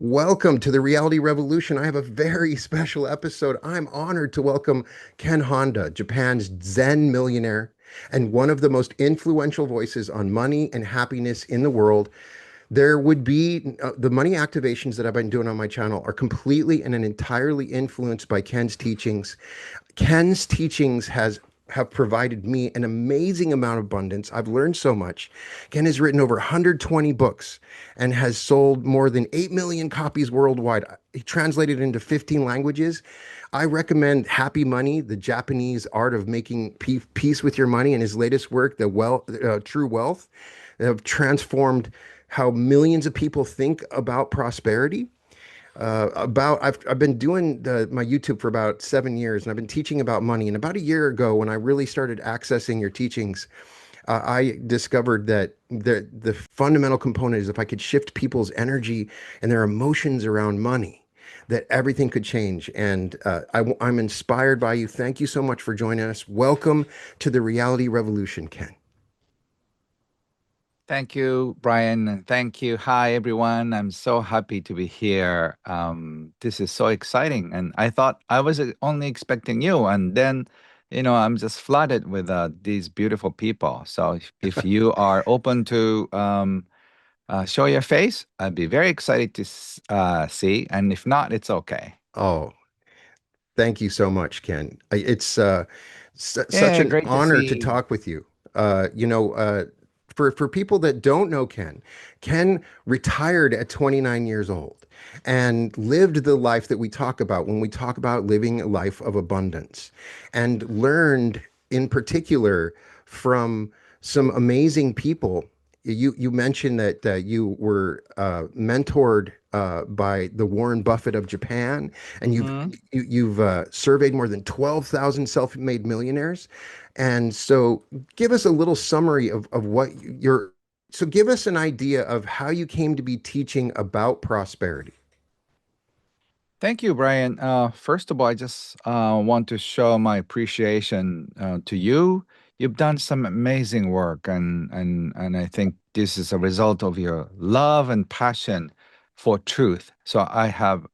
Welcome to the Reality Revolution. I have a very special episode. I'm honored to welcome Ken Honda, Japan's Zen millionaire and one of the most influential voices on money and happiness in the world. There would be the money activations that I've been doing on my channel are completely and entirely influenced by Ken's teachings. Ken's teachings have provided me an amazing amount of abundance. I've learned so much. Ken has written over 120 books and has sold more than 8 million copies worldwide. He translated into 15 languages. I recommend Happy Money, the Japanese art of making peace with your money, and his latest work, True Wealth, have transformed how millions of people think about prosperity. I've been doing my YouTube for about 7 years, and I've been teaching about money. And about a year ago, when I really started accessing your teachings, I discovered that the fundamental component is if I could shift people's energy and their emotions around money, that everything could change. And I'm inspired by you. Thank you so much for joining us. Welcome to the Reality Revolution, Ken. Thank you, Brian, and thank you. Hi, everyone. I'm so happy to be here. This is so exciting, and I thought I was only expecting you, and then, I'm just flooded with these beautiful people. So if you are open to show your face, I'd be very excited to see, and if not, it's okay. Oh, thank you so much, Ken. It's such Yeah, an great to honor to see. talk with you. For people that don't know Ken, Ken retired at 29 years old and lived the life that we talk about when we talk about living a life of abundance, and learned in particular from some amazing people. You mentioned that you were mentored by the Warren Buffett of Japan, and Hmm. you've surveyed more than 12,000 self-made millionaires. And so give us a little summary of what you're, so give us an idea of how you came to be teaching about prosperity. Thank you, Brian. First of all, I just want to show my appreciation to you. You've done some amazing work, and I think this is a result of your love and passion for truth. So I have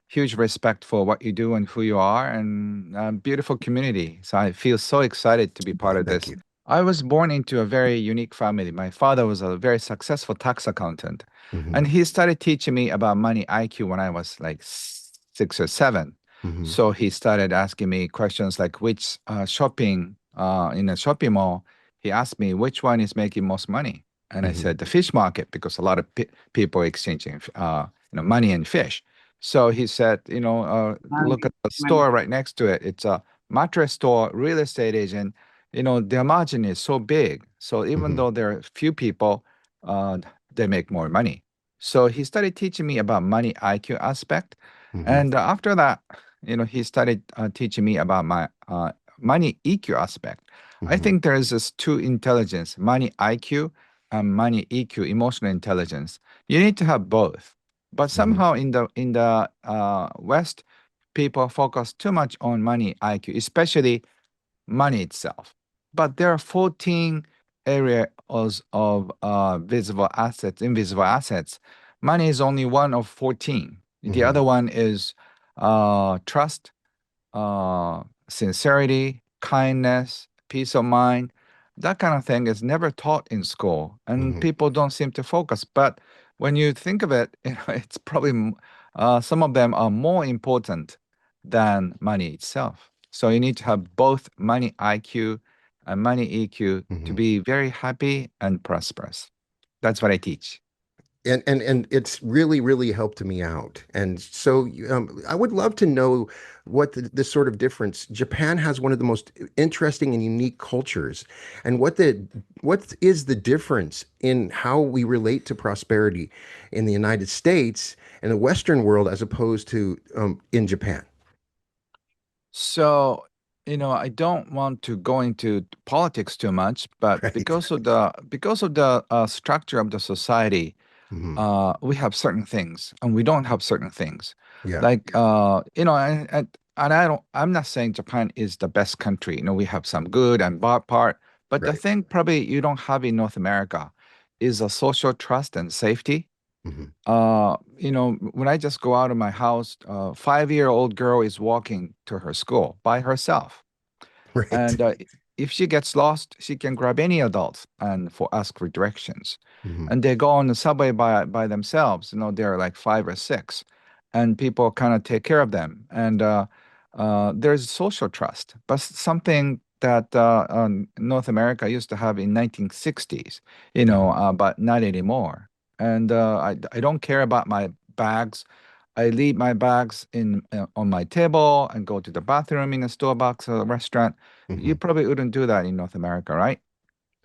huge respect for what you do and who you are, and beautiful community. So I feel so excited to be part of Thank this. you. I was born into a very unique family. My father was a very successful tax accountant. Hmm. And he started teaching me about money IQ when I was like 6 or 7. Hmm. So he started asking me questions like which shopping in a shopping mall. He asked me which one is making most money, and I Hmm. said the fish market because a lot of people are exchanging money and fish. So he said, look at the store right next to it. It's a mattress store, real estate agent. Their margin is so big. So even Hmm. though there are few people, uh, they make more money. So he started teaching me about money IQ aspect. Hmm. And after that, he started teaching me about my money EQ aspect. I Hmm. think there is this two intelligence, money IQ and money EQ, emotional intelligence. You need to have both. But Hmm. somehow in the West, people focus too much on money IQ, especially money itself. But there are 14 areas of visible assets, invisible assets. Money is only one of 14. The Hmm. other one is trust, uh, sincerity, kindness, peace of mind. That kind of thing is never taught in school, and Hmm. people don't seem to focus. But when you think of it, it's probably some of them are more important than money itself. So you need to have both money IQ and money EQ to Hmm. be very happy and prosperous. That's what I teach. And it's really helped me out. And so I would love to know what the sort of difference. Japan has one of the most interesting and unique cultures, and what is the difference in how we relate to prosperity in the United States and the Western world as opposed to in Japan. So, I don't want to go into politics too much, but Right. because of the structure of the society, Hmm. we have certain things and we don't have certain things. Yeah. Like and I'm not saying Japan is the best country. We have some good and bad part, but the Right. thing probably you don't have in North America is a social trust and safety. Hmm. When I just go out of my house, 5-year-old girl is walking to her school by herself. Right. And if she gets lost, she can grab any adult and ask for directions. Hmm. And they go on the subway by themselves. They're like 5 or 6, and people kind of take care of them. And there's social trust, but something that North America used to have in 1960s, Hmm. but not anymore. And I don't care about my bags. I leave my bags in on my table and go to the bathroom in a Starbucks restaurant. You Hmm. probably wouldn't do that in North America, right?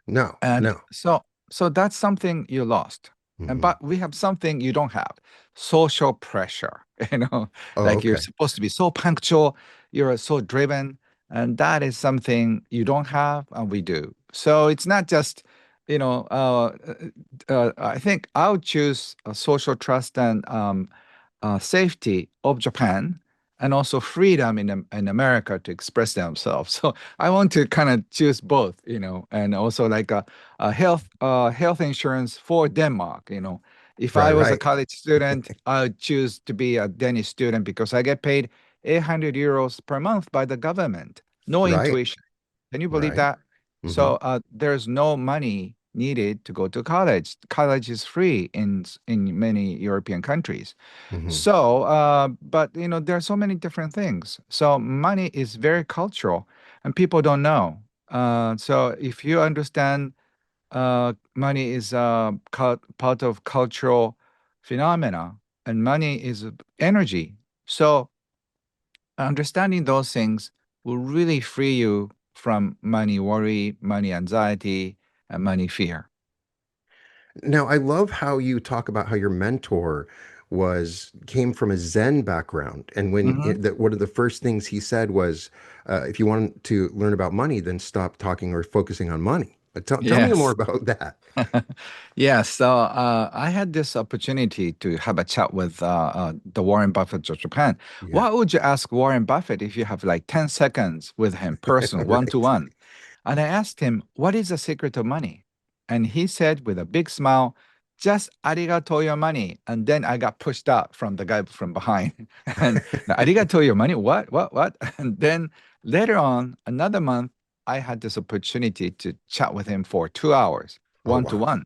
No, And no. so that's something you lost. And Hmm. but we have something you don't have. Social pressure, Oh, like you're okay. supposed to be so punctual, you're so driven, and that is something you don't have and we do. So it's not just, I think I would choose social trust and safety of Japan, and also freedom in America to express themselves. So I want to kind of choose both, and also like a health insurance for Denmark. If Right, I was a right, college student, I would choose to be a Danish student because I get paid 800 euros per month by the government. No right, intuition. Can you believe right. that? Hmm. So there's no money needed to go to college. College is free in many European countries. Hmm. So, but there are so many different things. So money is very cultural, and people don't know. So if you understand, money is part of cultural phenomena, and money is energy. So understanding those things will really free you from money worry, money anxiety, and money fear. Now, I love how you talk about how your mentor came from a Zen background, and that one of the first things he said was, if you want to learn about money, then stop talking or focusing on money. Tell me more Yes. about that. Yeah, so I had this opportunity to have a chat with the Warren Buffett of Japan. Yeah. What would you ask Warren Buffett if you have like 10 seconds with him, personal, one to Right. one? And I asked him, what is the secret of money? And he said with a big smile, just arigato your money. And then I got pushed out from the guy from behind. And arigato your money? What? And then later on, another month, I had this opportunity to chat with him for 2 hours, Oh, one to wow. one.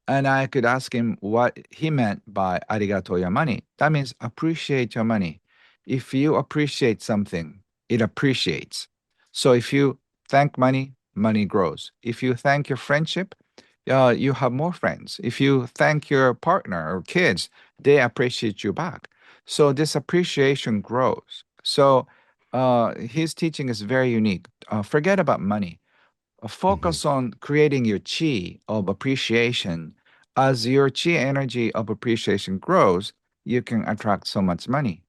And I could ask him what he meant by arigato your money. That means appreciate your money. If you appreciate something, it appreciates. So if you thank money, money grows. If you thank your friendship, you have more friends. If you thank your partner or kids, they appreciate you back. So this appreciation grows. So his teaching is very unique. Forget about money. Hmm. Focus on creating your chi of appreciation. As your chi energy of appreciation grows, you can attract so much money.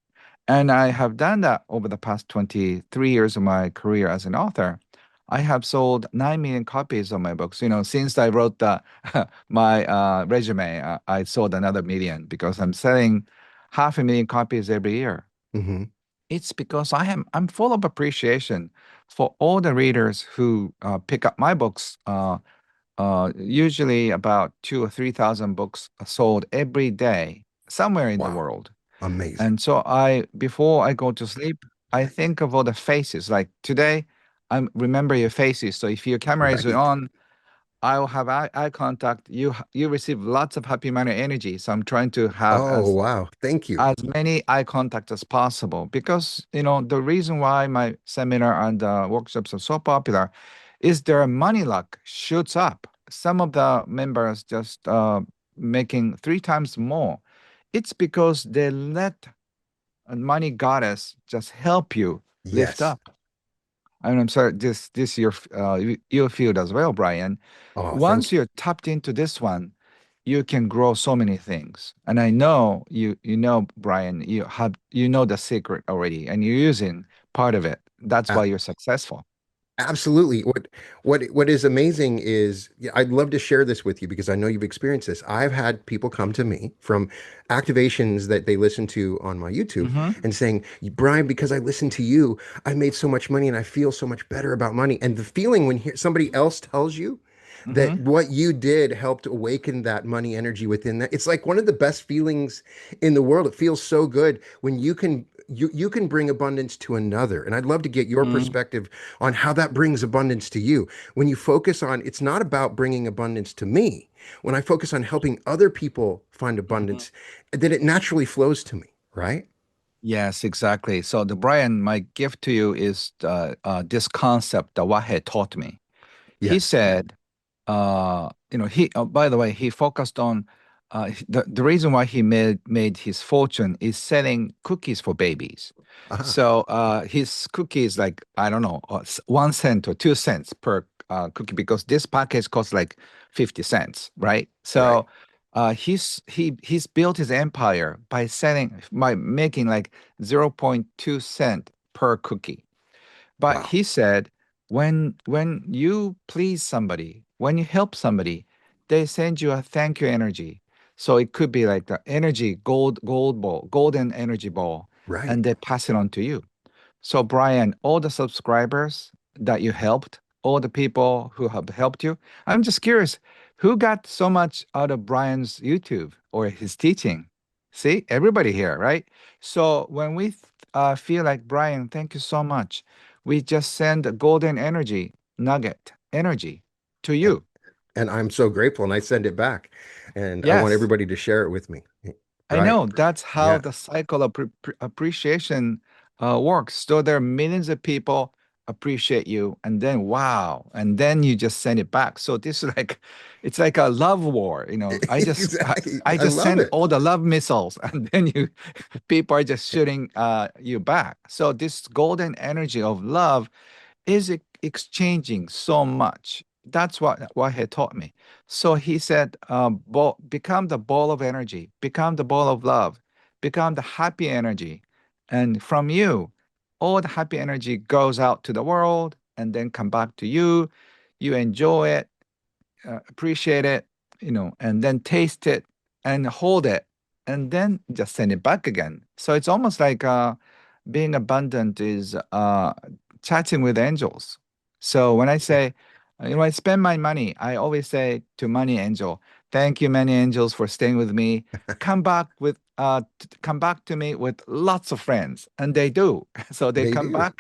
And I have done that over the past 23 years of my career as an author. I have sold 9 million copies of my books. Since I wrote my resume, I sold another million because I'm selling 500,000 copies every year. Hmm. It's because I'm full of appreciation for all the readers who pick up my books. Usually about 2 or 3 thousand books are sold every day somewhere in the Wow. world. Amazing. And so before I go to sleep, I think of all the faces. Like today, I remember your faces. So if your camera is Right. on, I'll have eye contact. You receive lots of happy money energy. So I'm trying to have Oh, wow. Thank you. as many eye contact as possible because the reason why my seminar and workshops are so popular is their money luck shoots up. Some of the members just making 3 times more. It's because they let a money goddess just help you lift Yes. up. And I'm sorry, this your field as well, Brian. Oh, thank Once you. you're tapped into this one, you can grow so many things. And I know Brian, you know the secret already, and you're using part of it. That's why you're successful. Absolutely. What is amazing is, yeah, I'd love to share this with you because I know you've experienced this. I've had people come to me from activations that they listen to on my YouTube Hmm. and saying, Brian, because I listened to you, I made so much money and I feel so much better about money. And the feeling when somebody else tells you that Hmm. what you did helped awaken that money energy within that. It's like one of the best feelings in the world. It feels so good when you can bring abundance to another. And I'd love to get your Hmm. perspective on how that brings abundance to you. When you focus on, it's not about bringing abundance to me. When I focus on helping other people find Hmm. abundance, then it naturally flows to me, right? Yes, exactly. So, the Brian, my gift to you is this concept that Wahei taught me. He Yes. said, he, by the way, he focused on the reason why he made his fortune is selling cookies for babies. Ah, So his cookies, like, I don't know, 1 cent or 2 cents per cookie, because this package costs like 50 cents, right? right. So he's built his empire by making like zero point 0.2 cent per cookie. But Wow. he said, when you please somebody, when you help somebody, they send you a thank you energy. So it could be like the energy gold ball, golden energy ball, Right. and they pass it on to you. So, Brian, all the subscribers that you helped, all the people who have helped you, I'm just curious, who got so much out of Brian's YouTube or his teaching? See, everybody here, right? So, when we feel like, Brian, thank you so much, we just send a golden energy, nugget energy to And you. and I'm so grateful and I send it back. And I want Yes. everybody to share it with me. I Right. know that's how Yeah. the cycle of appreciation works. So there are millions of people appreciate you, and then wow, and then you just send it back. So this is like, it's like a love war. Exactly. I I just love send it. all the love missiles, and then people are just shooting you back. So this golden energy of love is exchanging so much. That's what he taught me. So he said, become the ball of energy, become the ball of love, become the happy energy. And from you, all the happy energy goes out to the world and then come back to you. You enjoy it, appreciate it, and then taste it and hold it and then just send it back again. So it's almost like being abundant is chatting with angels. So when I say, I spend my money, I always say to money angel, thank you, many angels, for staying with me. Come back to me with lots of friends, and they do. So they They come do. back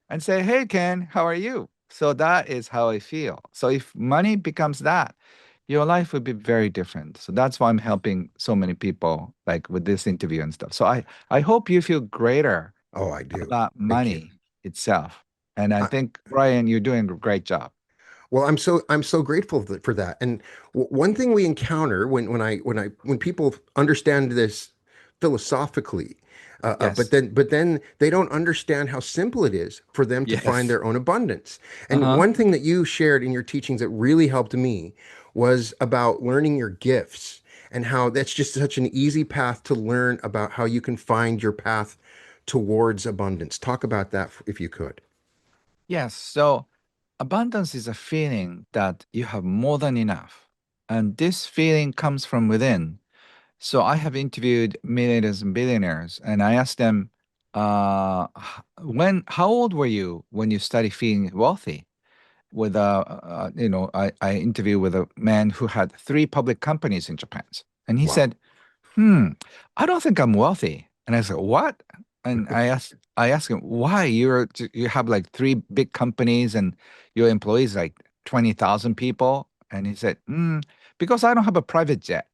and say, hey, Ken, how are you? So that is how I feel. So if money becomes that, your life would be very different. So that's why I'm helping so many people, like with this interview and stuff. So I hope you feel greater Oh, I do. about Thank you. money itself. And I I, think, Brian, you're doing a great job. well, I'm so grateful for that. And one thing we encounter when people understand this philosophically, Yes. but then they don't understand how simple it is for them to find Yes. their own abundance. And Uh-huh. one thing that you shared in your teachings that really helped me was about learning your gifts and how that's just such an easy path to learn about how you can find your path towards abundance. Talk about that if you could. Yes. So abundance is a feeling that you have more than enough. And this feeling comes from within. So I have interviewed millionaires and billionaires, and I asked them, how old were you when you started feeling wealthy? I interviewed with a man who had 3 public companies in Japan, and he Wow. said, I don't think I'm wealthy. And I said, what? And I asked him, why? You have like 3 big companies and your employees like 20,000 people. And he said, because I don't have a private jet.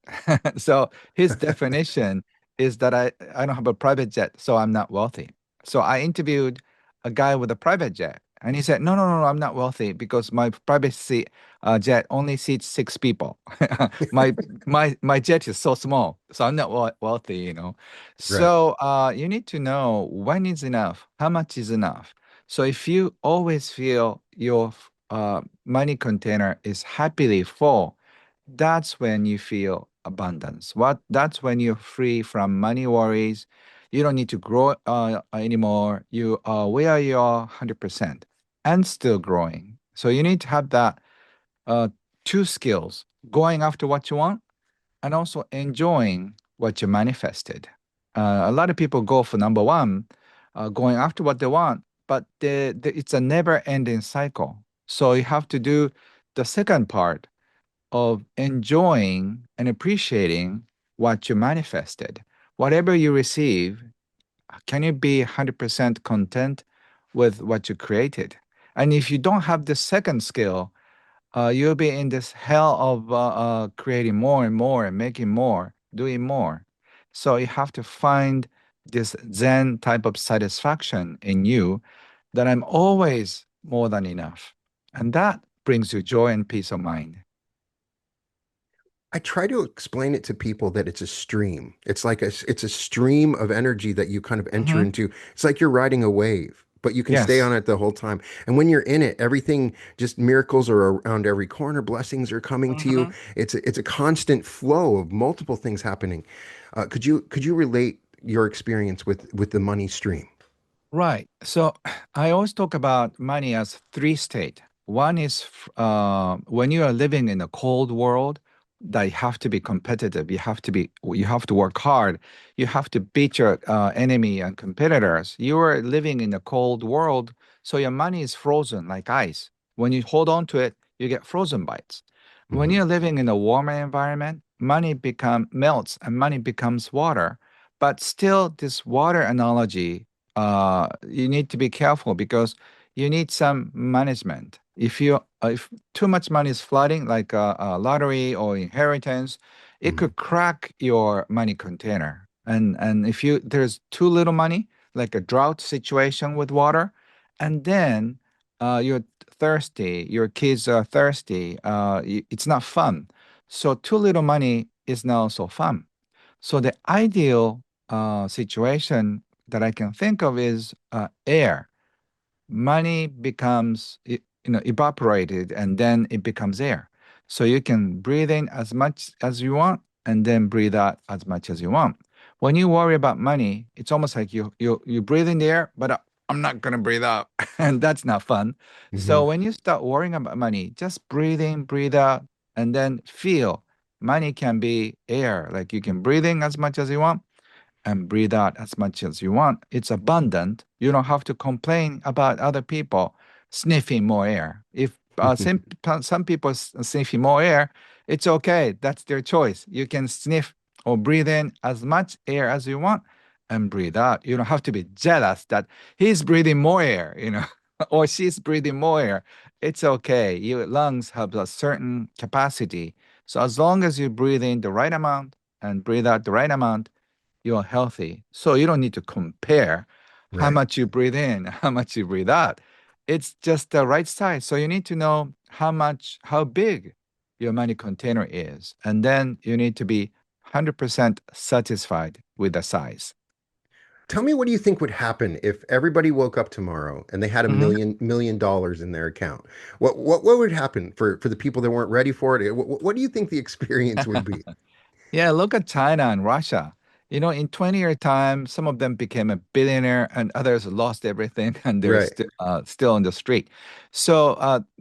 So his definition is that I don't have a private jet, so I'm not wealthy. So I interviewed a guy with a private jet. And he said, no, no, no, no, I'm not wealthy because my jet only seats 6 people. My my jet is so small, so I'm not wealthy. Right. So you need to know when is enough, how much is enough. So if you always feel your money container is happily full, that's when you feel abundance. That's when you're free from money worries. You don't need to grow anymore. You where you are 100% and still growing. So you need to have that uh, 2 skills: going after what you want and also enjoying what you manifested. A lot of people go for number one, going after what they want, but it's a never ending cycle. So you have to do the second part. of enjoying and appreciating what you manifested. Whatever you receive, can you be 100% content with what you created? And if you don't have the second skill, you'll be in this hell of creating more and more and making more, doing more. So you have to find this Zen type of satisfaction in you that I'm always more than enough. And that brings you joy and peace of mind. I try to explain it to people that it's a stream. It's a stream of energy that you kind of enter Hmm. into. It's like you're riding a wave, but you can stay Yes. on it the whole time. And when you're in it, everything just miracles are around every corner. Blessings are coming to you. Hmm. It's a constant flow of multiple things happening. Could you relate your experience with the money stream? Right. So I always talk about money as three state. One is when you are living in a cold world, that you have to be competitive. You have to work hard. You have to beat your enemy and competitors. You are living in a cold world, so your money is frozen like ice. When you hold on to it, you get frozen bites. When Hmm. you're living in a warmer environment, money become melts and money becomes water. But still, this water analogy you need to be careful because you need some management. If too much money is flooding, like a lottery or inheritance, it Hmm. could crack your money container. And if you there's too little money, like a drought situation with water, and then you're thirsty, your kids are thirsty, it's not fun. So too little money is not so fun. So the ideal situation that I can think of is air. Money becomes evaporated and then it becomes air. So you can breathe in as much as you want and then breathe out as much as you want. When you worry about money, it's almost like you breathe in the air, but I'm not gonna breathe out, and that's not fun. Hmm. So when you start worrying about money, just breathe in, breathe out, and then feel money can be air. Like you can breathe in as much as you want and breathe out as much as you want. It's abundant. You don't have to complain about other people sniffing more air. If some people sniffing more air, it's okay. That's their choice. You can sniff or breathe in as much air as you want and breathe out. You don't have to be jealous that he's breathing more air, or she's breathing more air. It's okay. Your lungs have a certain capacity. So as long as you breathe in the right amount and breathe out the right amount, you're healthy. So you don't need to compare how Right. much you breathe in, how much you breathe out. It's just the right size. So you need to know how big your money container is. And then you need to be 100% satisfied with the size. Tell me, what do you think would happen if everybody woke up tomorrow and they had a Mhm. million dollars in their account? What would happen for the people that weren't ready for it? What do you think the experience would be? Yeah, look at China and Russia. In 20-year time, some of them became a billionaire and others lost everything and they're Right. still on the street. So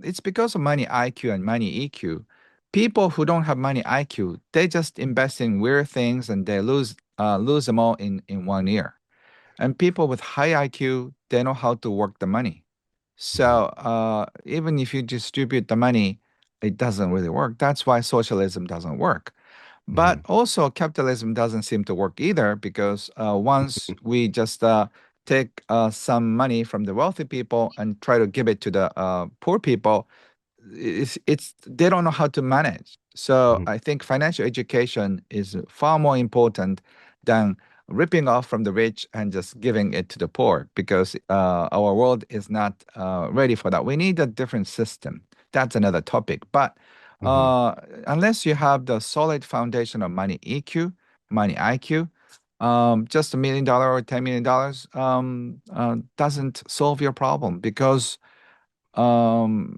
it's because of money IQ and money EQ. People who don't have money IQ, they just invest in weird things and they lose them all in 1 year. And people with high IQ, they know how to work the money. Mhm. So even if you distribute the money, it doesn't really work. That's why socialism doesn't work. But Mhm. also, capitalism doesn't seem to work either because once we just take some money from the wealthy people and try to give it to the poor people, it's they don't know how to manage. So Mhm. I think financial education is far more important than ripping off from the rich and just giving it to the poor because our world is not ready for that. We need a different system. That's another topic. But Mhm. uh, unless you have the solid foundation of money EQ, money IQ, just $1 million or $10 million doesn't solve your problem because um,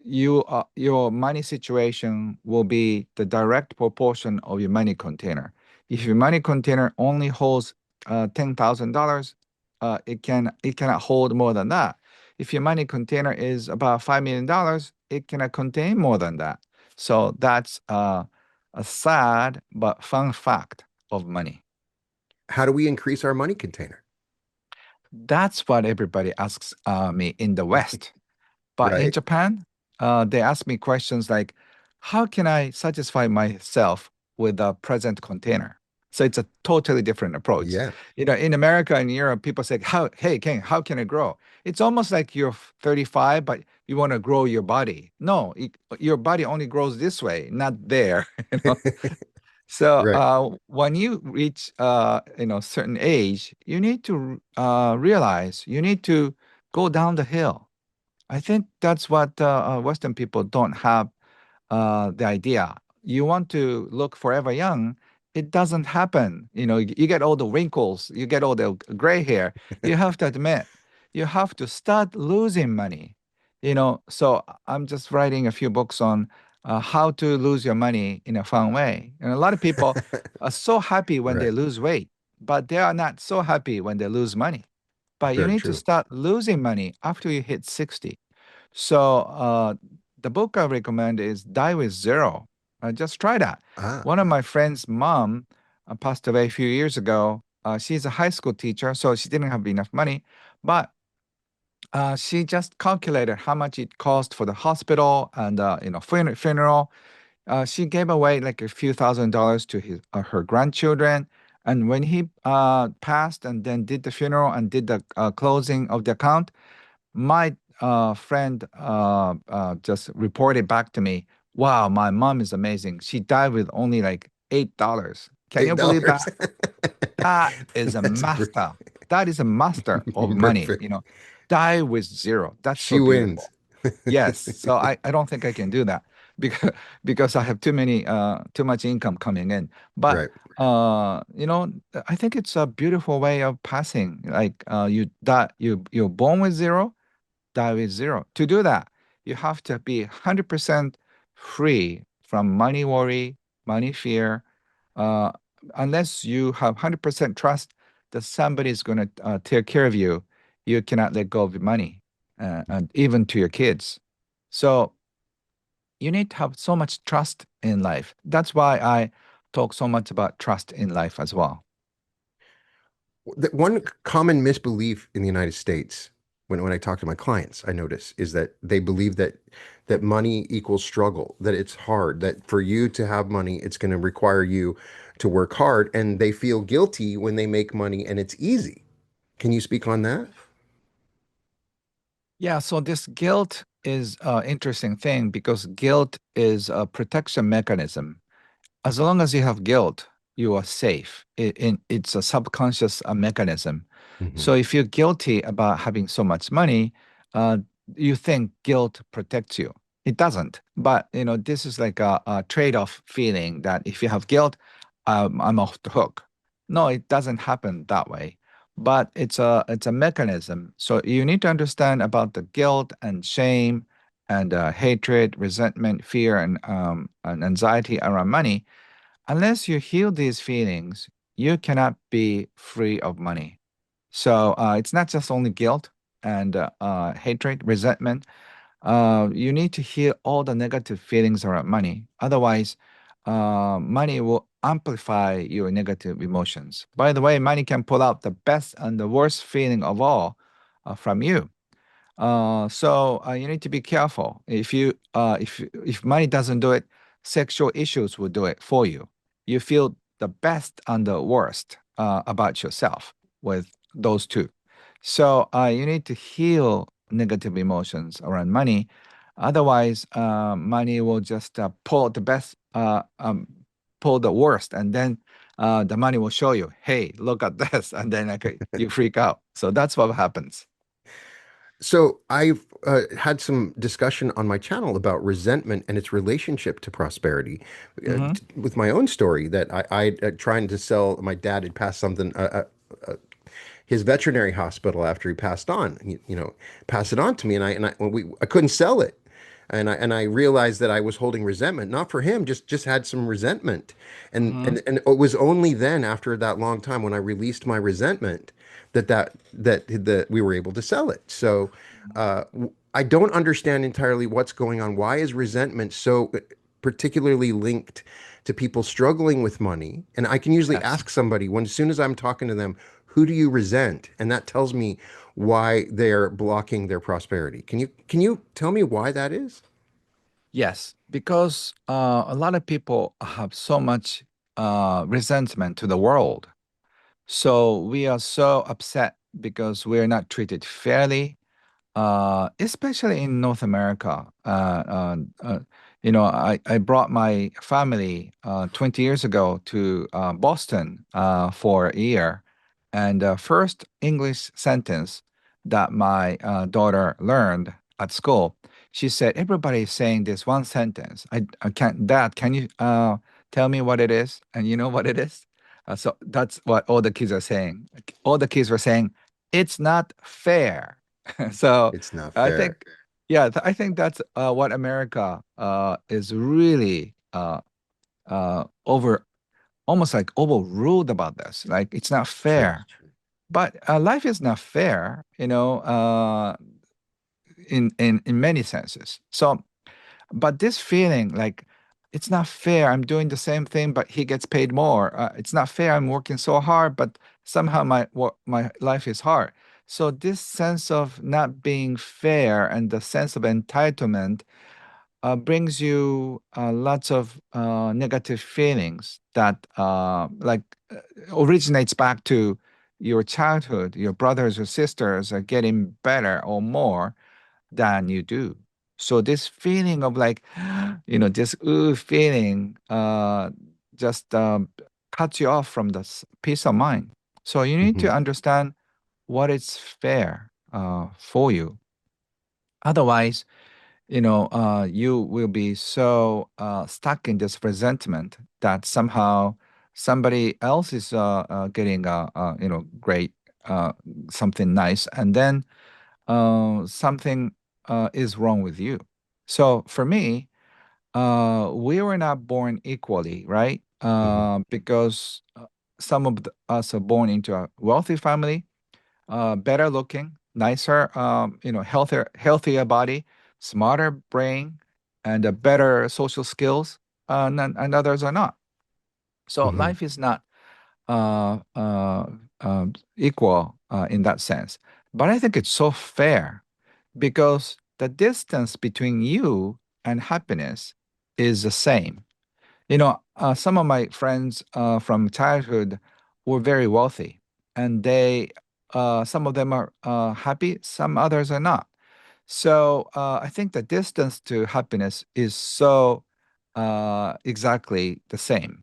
your money situation will be the direct proportion of your money container. If your money container only holds $10,000, it cannot hold more than that. If your money container is about $5 million, it cannot contain more than that. So that's a sad but fun fact of money. How do we increase our money container? That's what everybody asks me in the West. But in Right. Japan, they ask me questions like, how can I satisfy myself with a present container? So it's a totally different approach. Yeah. In America and Europe, people say, hey, King, how can I grow? It's almost like you're 35, but you want to grow your body. No, your body only grows this way, not there. You know? So Right. when you reach certain age, you need to realize you need to go down the hill. I think that's what Western people don't have the idea. You want to look forever young. It doesn't happen. You get all the wrinkles, you get all the gray hair. You have to admit, you have to start losing money. So I'm just writing a few books on how to lose your money in a fun way. And a lot of people are so happy when they Right. lose weight, but they are not so happy when they lose money. But you Very need to true. start losing money after you hit 60. So the book I recommend is Die with Zero. Just try that. Ah, One of my friend's mom passed away a few years ago. She's a high school teacher, so she didn't have enough money, but she just calculated how much it cost for the hospital and funeral. She gave away like a few $1,000s to her grandchildren. And when he passed and then did the funeral and did the closing of the account, my friend just reported back to me, wow, my mom is amazing. She died with only like $8. Can you believe $8. that? That is a That's great. master. That is a master of money. Perfect. Die with zero. That's so She wins. beautiful. Yes. So I don't think I can do that because I have too much income coming in. But Right. I think it's a beautiful way of passing. Like you're born with zero, die with zero. To do that, you have to be 100% free from money worry, money fear. Uh, Unless you have 100% trust that somebody is going to take care of you, you cannot let go of your money, and even to your kids. So you need to have so much trust in life. That's why I talk so much about trust in life as well. One common misbelief in the United States, when I talk to my clients, I notice is that they believe that money equals struggle, that it's hard, that for you to have money, it's going to require you to work hard, and they feel guilty when they make money and it's easy. Can you speak on that? Yeah, so this guilt is an interesting thing because guilt is a protection mechanism. As long as you have guilt, you are safe. It's a subconscious mechanism. Hmm. So if you're guilty about having so much money, uh, you think guilt protects you. It doesn't. But this is like a trade-off feeling that if you have guilt, I'm off the hook. No, it doesn't happen that way. But it's a mechanism. So you need to understand about the guilt and shame and hatred, resentment, fear, and anxiety around money. Unless you heal these feelings, you cannot be free of money. So it's not just only guilt and hatred, resentment. You need to heal all the negative feelings around money. Otherwise, money will amplify your negative emotions. By the way, money can pull out the best and the worst feeling of all from you. So you need to be careful. If money doesn't do it, sexual issues will do it for you. You feel the best and the worst about yourself with those two. So you need to heal negative emotions around money. Otherwise, money will just pull the worst, and then the money will show you, "Hey, look at this," and then okay, you freak out. So that's what happens. So I've had some discussion on my channel about resentment and its relationship to prosperity, Mm-hmm. with my own story that I trying to sell. My dad had passed something, his veterinary hospital after he passed on. Pass it on to me, I couldn't sell it, and I realized that I was holding resentment, not for him, just had some resentment, and Mm-hmm. and and it was only then after that long time when I released my resentment that we were able to sell it. So I don't understand entirely what's going on. Why is resentment so particularly linked to people struggling with money? And I can usually Yes. ask somebody when, as soon as I'm talking to them, who do you resent? And that tells me why they're blocking their prosperity. Can you tell me why that is? Yes, because a lot of people have so much resentment to the world. So we are so upset because we are not treated fairly, especially in North America. I brought my family 20 years ago to Boston for a year. And the first English sentence that my daughter learned at school, she said, everybody is saying this one sentence. I can't, Dad, can you tell me what it is? And you know what it is? So that's what all the kids are saying. All the kids were saying, it's not fair. So It's not I fair. think, yeah, I think that's what America is really over, almost like overruled about this. Like it's not True. fair, but life is not fair, in many senses. So, but this feeling like it's not fair. I'm doing the same thing, but he gets paid more. It's not fair. I'm working so hard, but somehow my life is hard. So this sense of not being fair and the sense of entitlement brings you lots of negative feelings that originates back to your childhood. Your brothers or sisters are getting better or more than you do. So this feeling of like, this ooh feeling just cuts you off from the peace of mind. So you need to Hmm. understand what is fair for you. Otherwise, you will be so stuck in this resentment that somehow somebody else is getting great uh, something nice, and then something is wrong with you. So for me, we were not born equally, right? Hmm. Because some of us are born into a wealthy family, better looking, nicer, healthier body, smarter brain, and a better social skills, and others are not. So Hmm. life is not uh, uh, equal in that sense. But I think it's so fair because the distance between you and happiness is the same. Some of my friends from childhood were very wealthy, and some of them are happy, some others are not. So I think the distance to happiness is so exactly the same.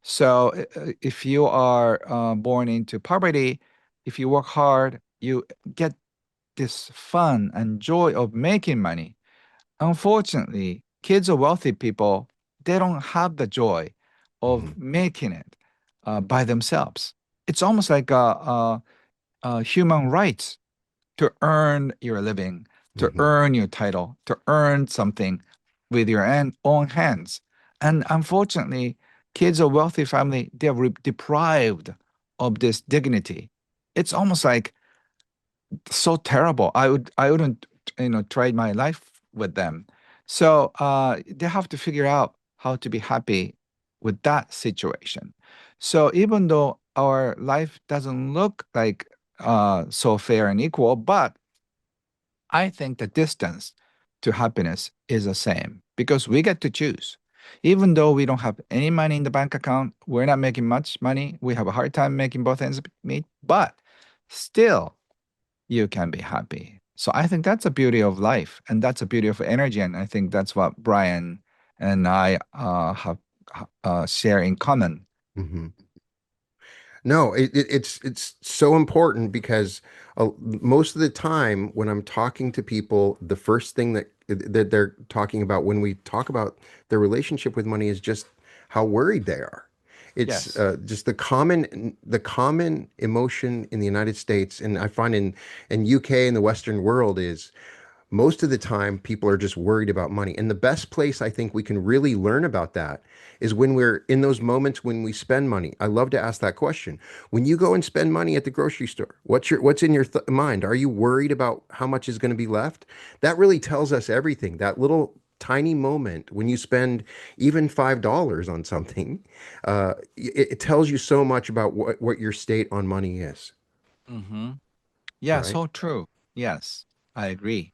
So if you are born into poverty, if you work hard, you get this fun and joy of making money. Unfortunately, kids of wealthy people, they don't have the joy of Hmm. making it by themselves. It's almost like a human rights to earn your living, to Hmm. earn your title, to earn something with your own hands. And unfortunately, kids of wealthy family, they're deprived of this dignity. It's almost like so terrible. I wouldn't trade my life with them. So they have to figure out how to be happy with that situation. So even though our life doesn't look like so fair and equal, but I think the distance to happiness is the same because we get to choose. Even though we don't have any money in the bank account, we're not making much money. We have a hard time making both ends meet, but still you can be happy. So I think that's the beauty of life, and that's the beauty of energy, and I think that's what Brian and I have share in common. Hmm. No, it's so important because most of the time when I'm talking to people, the first thing that they're talking about when we talk about their relationship with money is just how worried they are. It's Yes. just the common emotion in the United States, and I find in UK and the Western world is most of the time people are just worried about money. And the best place I think we can really learn about that is when we're in those moments when we spend money. I love to ask that question. When you go and spend money at the grocery store, what's in your mind? Are you worried about how much is going to be left? That really tells us everything. That little tiny moment when you spend even $5 on something, it tells you so much about what your state on money is, Mm-hmm. Yeah, right? so true. Yes, I agree.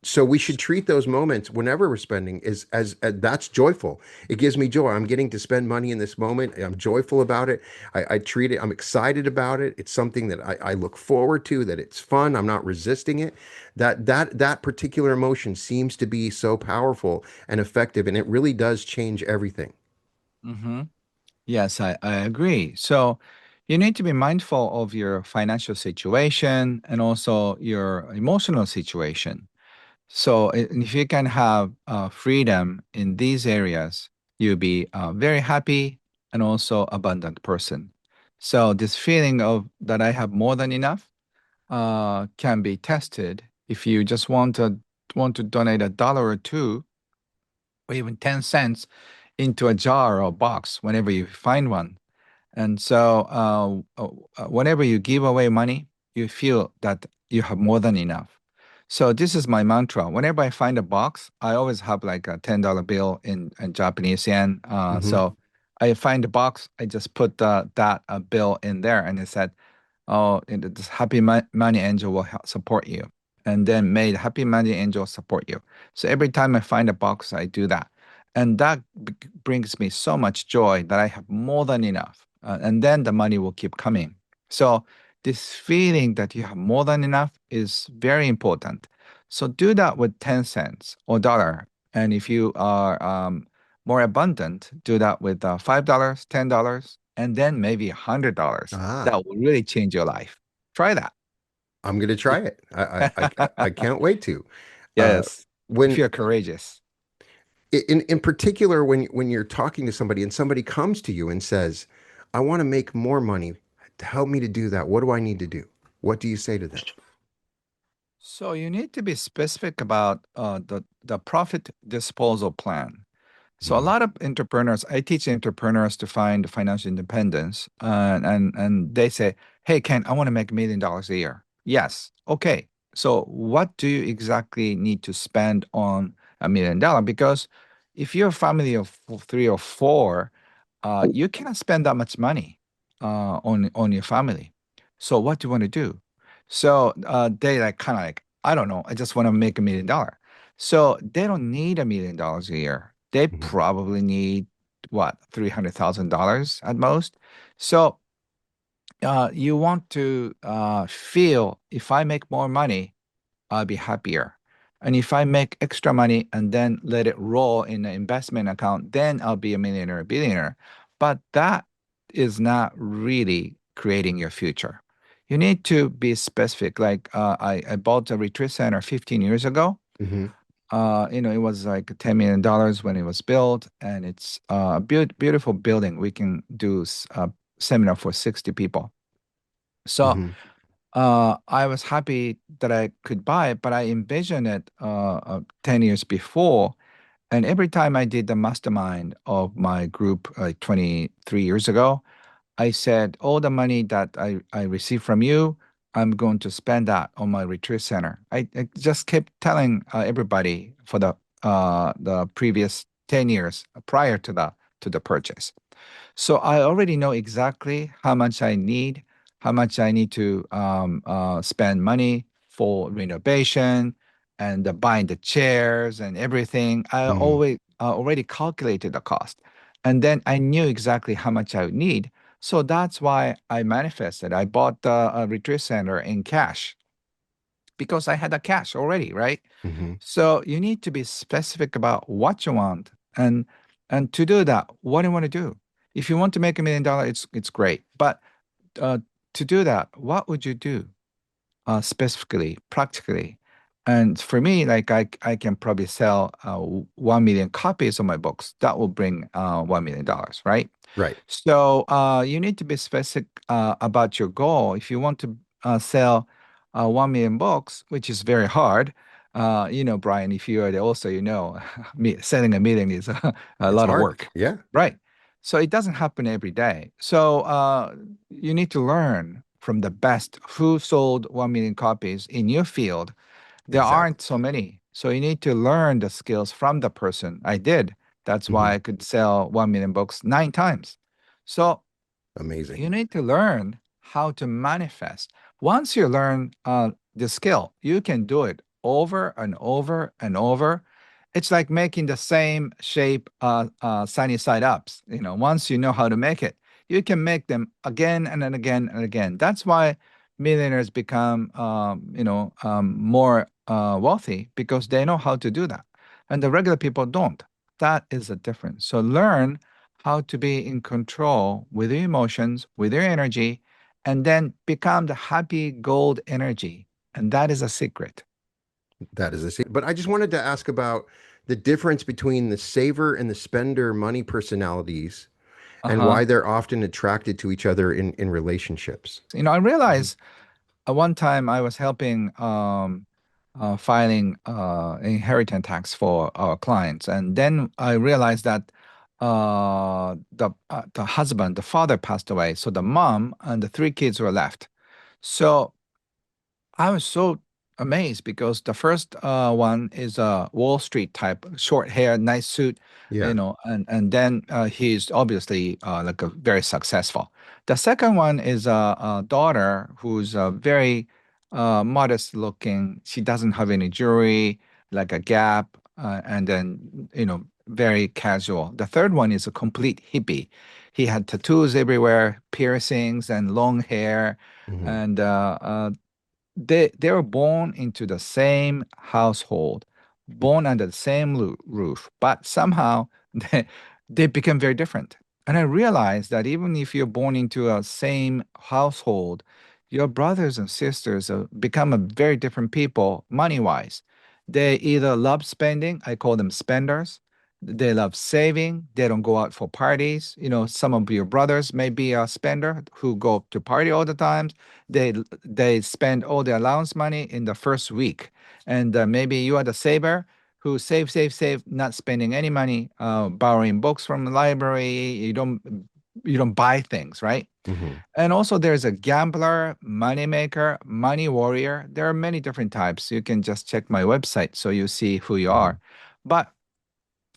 So we should treat those moments whenever we're spending is as that's joyful. It gives me joy. I'm getting to spend money in this moment. I'm joyful about it. I treat it. I'm excited about it. It's something that I look forward to. That it's fun. I'm not resisting it. That particular emotion seems to be so powerful and effective, and it really does change everything. Hmm. Yes, I agree. So you need to be mindful of your financial situation and also your emotional situation. So if you can have freedom in these areas, you'll be a very happy and also abundant person. So this feeling of that I have more than enough can be tested if you just want to donate a dollar or two or even 10 cents into a jar or box whenever you find one. And so, whenever you give away money, you feel that you have more than enough. So this is my mantra. Whenever I find a box, I always have like a $10 bill in Japanese yen. Hmm. So I find a box, I just put that bill in there, and it said, "Oh, this Happy Money Angel will help support you," and then made Happy Money Angel support you. So every time I find a box, I do that, and that brings me so much joy that I have more than enough, and then the money will keep coming. So this feeling that you have more than enough is very important. So do that with 10 cents or dollar, and if you are more abundant, do that with $5, $10, and then maybe $100. Ah, That will really change your life. Try that. I'm gonna try it. I can't wait to. Uh, Yes, if when you're courageous. in particular when you're talking to somebody and somebody comes to you and says, "I want to make more money. Help me to do that. What do I need to do?" What do you say to them? So you need to be specific about the profit disposal plan. So a Hmm. lot of entrepreneurs, I teach entrepreneurs to find financial independence, and they say, "Hey, Ken, I want to make $1 million a year." Yes, okay. So what do you exactly need to spend on $1 million? Because if you're a family of three or four, you cannot spend that much money on your family. So what do you want to do? So they like kind of like, I don't know, I just want to make $1 million. So they don't need $1 million a year. They Hmm. probably need what, $300,000 at most. So you want to feel if I make more money, I'll be happier. And if I make extra money and then let it roll in an investment account, then I'll be a millionaire, a billionaire. But that is not really creating your future. You need to be specific. Like I bought a retreat center 15 years ago. Hmm. It was like $10 million when it was built, and it's a beautiful building. We can do a seminar for 60 people. So Hmm. I was happy that I could buy it, but I envisioned it 10 years before. And every time I did the mastermind of my group 23 years ago, I said, all the money that I receive from you, I'm going to spend that on my retreat center. I just kept telling everybody for the previous 10 years prior to the purchase. So I already know exactly how much I need, how much I need to spend money for renovation and buying the chairs and everything. I Hmm. always already calculated the cost, and then I knew exactly how much I would need. So that's why I manifested. I bought the retreat center in cash because I had the cash already, right? Hmm. So you need to be specific about what you want, and to do that, what do you want to do? If you want to make $1 million, it's great. But uh, to do that, what would you do specifically, practically? And for me, like I can probably sell 1 million copies of my books. That will bring $1 million, right? Right. So you need to be specific about your goal. If you want to sell 1 million books, which is very hard, Brian, if you are the also, selling 1 million is a It's lot of hard. work, Yeah. right? So it doesn't happen every day. So you need to learn from the best who sold 1 million copies in your field. There Exactly. aren't so many. So you need to learn the skills from the person. I did. That's Hmm. why I could sell 1 million books 9 times. So Amazing. you need to learn how to manifest. Once you learn the skill, you can do it over and over and over. It's like making the same shape sunny side ups. Once you know how to make it, you can make them again and then again and again. That's why millionaires become, more wealthy because they know how to do that, and the regular people don't. That is the difference. So learn how to be in control with your emotions, with your energy, and then become the happy gold energy. And that is a secret. That is a secret. But I just wanted to ask about the difference between the saver and the spender money personalities and Uh-huh. why they're often attracted to each other in relationships. I Mhm. realized one time I was helping filing inheritance tax for our clients, and then I realized that the husband, the father passed away, so the mom and the three kids were left. So I was so amazed because the first one is a Wall Street type, short hair, nice suit, Yeah. and then he's obviously like a very successful. The second one is a daughter who's very modest looking. She doesn't have any jewelry, like a Gap, and then very casual. The third one is a complete hippie. He had tattoos everywhere, piercings, and long hair, Hmm. and they were born into the same household, born under the same roof, but somehow they became very different. And I realized that even if you're born into a same household, your brothers and sisters become a very different people money wise. They either love spending, I call them spenders. They love saving. They don't go out for parties. Some of your brothers may be a spender who go to party all the time. They spend all their allowance money in the first week, and maybe you are the saver who save, not spending any money, borrowing books from the library. You don't buy things, right? Hmm. And also there's a gambler, money maker, money warrior. There are many different types. You can just check my website so you see who you Hmm. are. But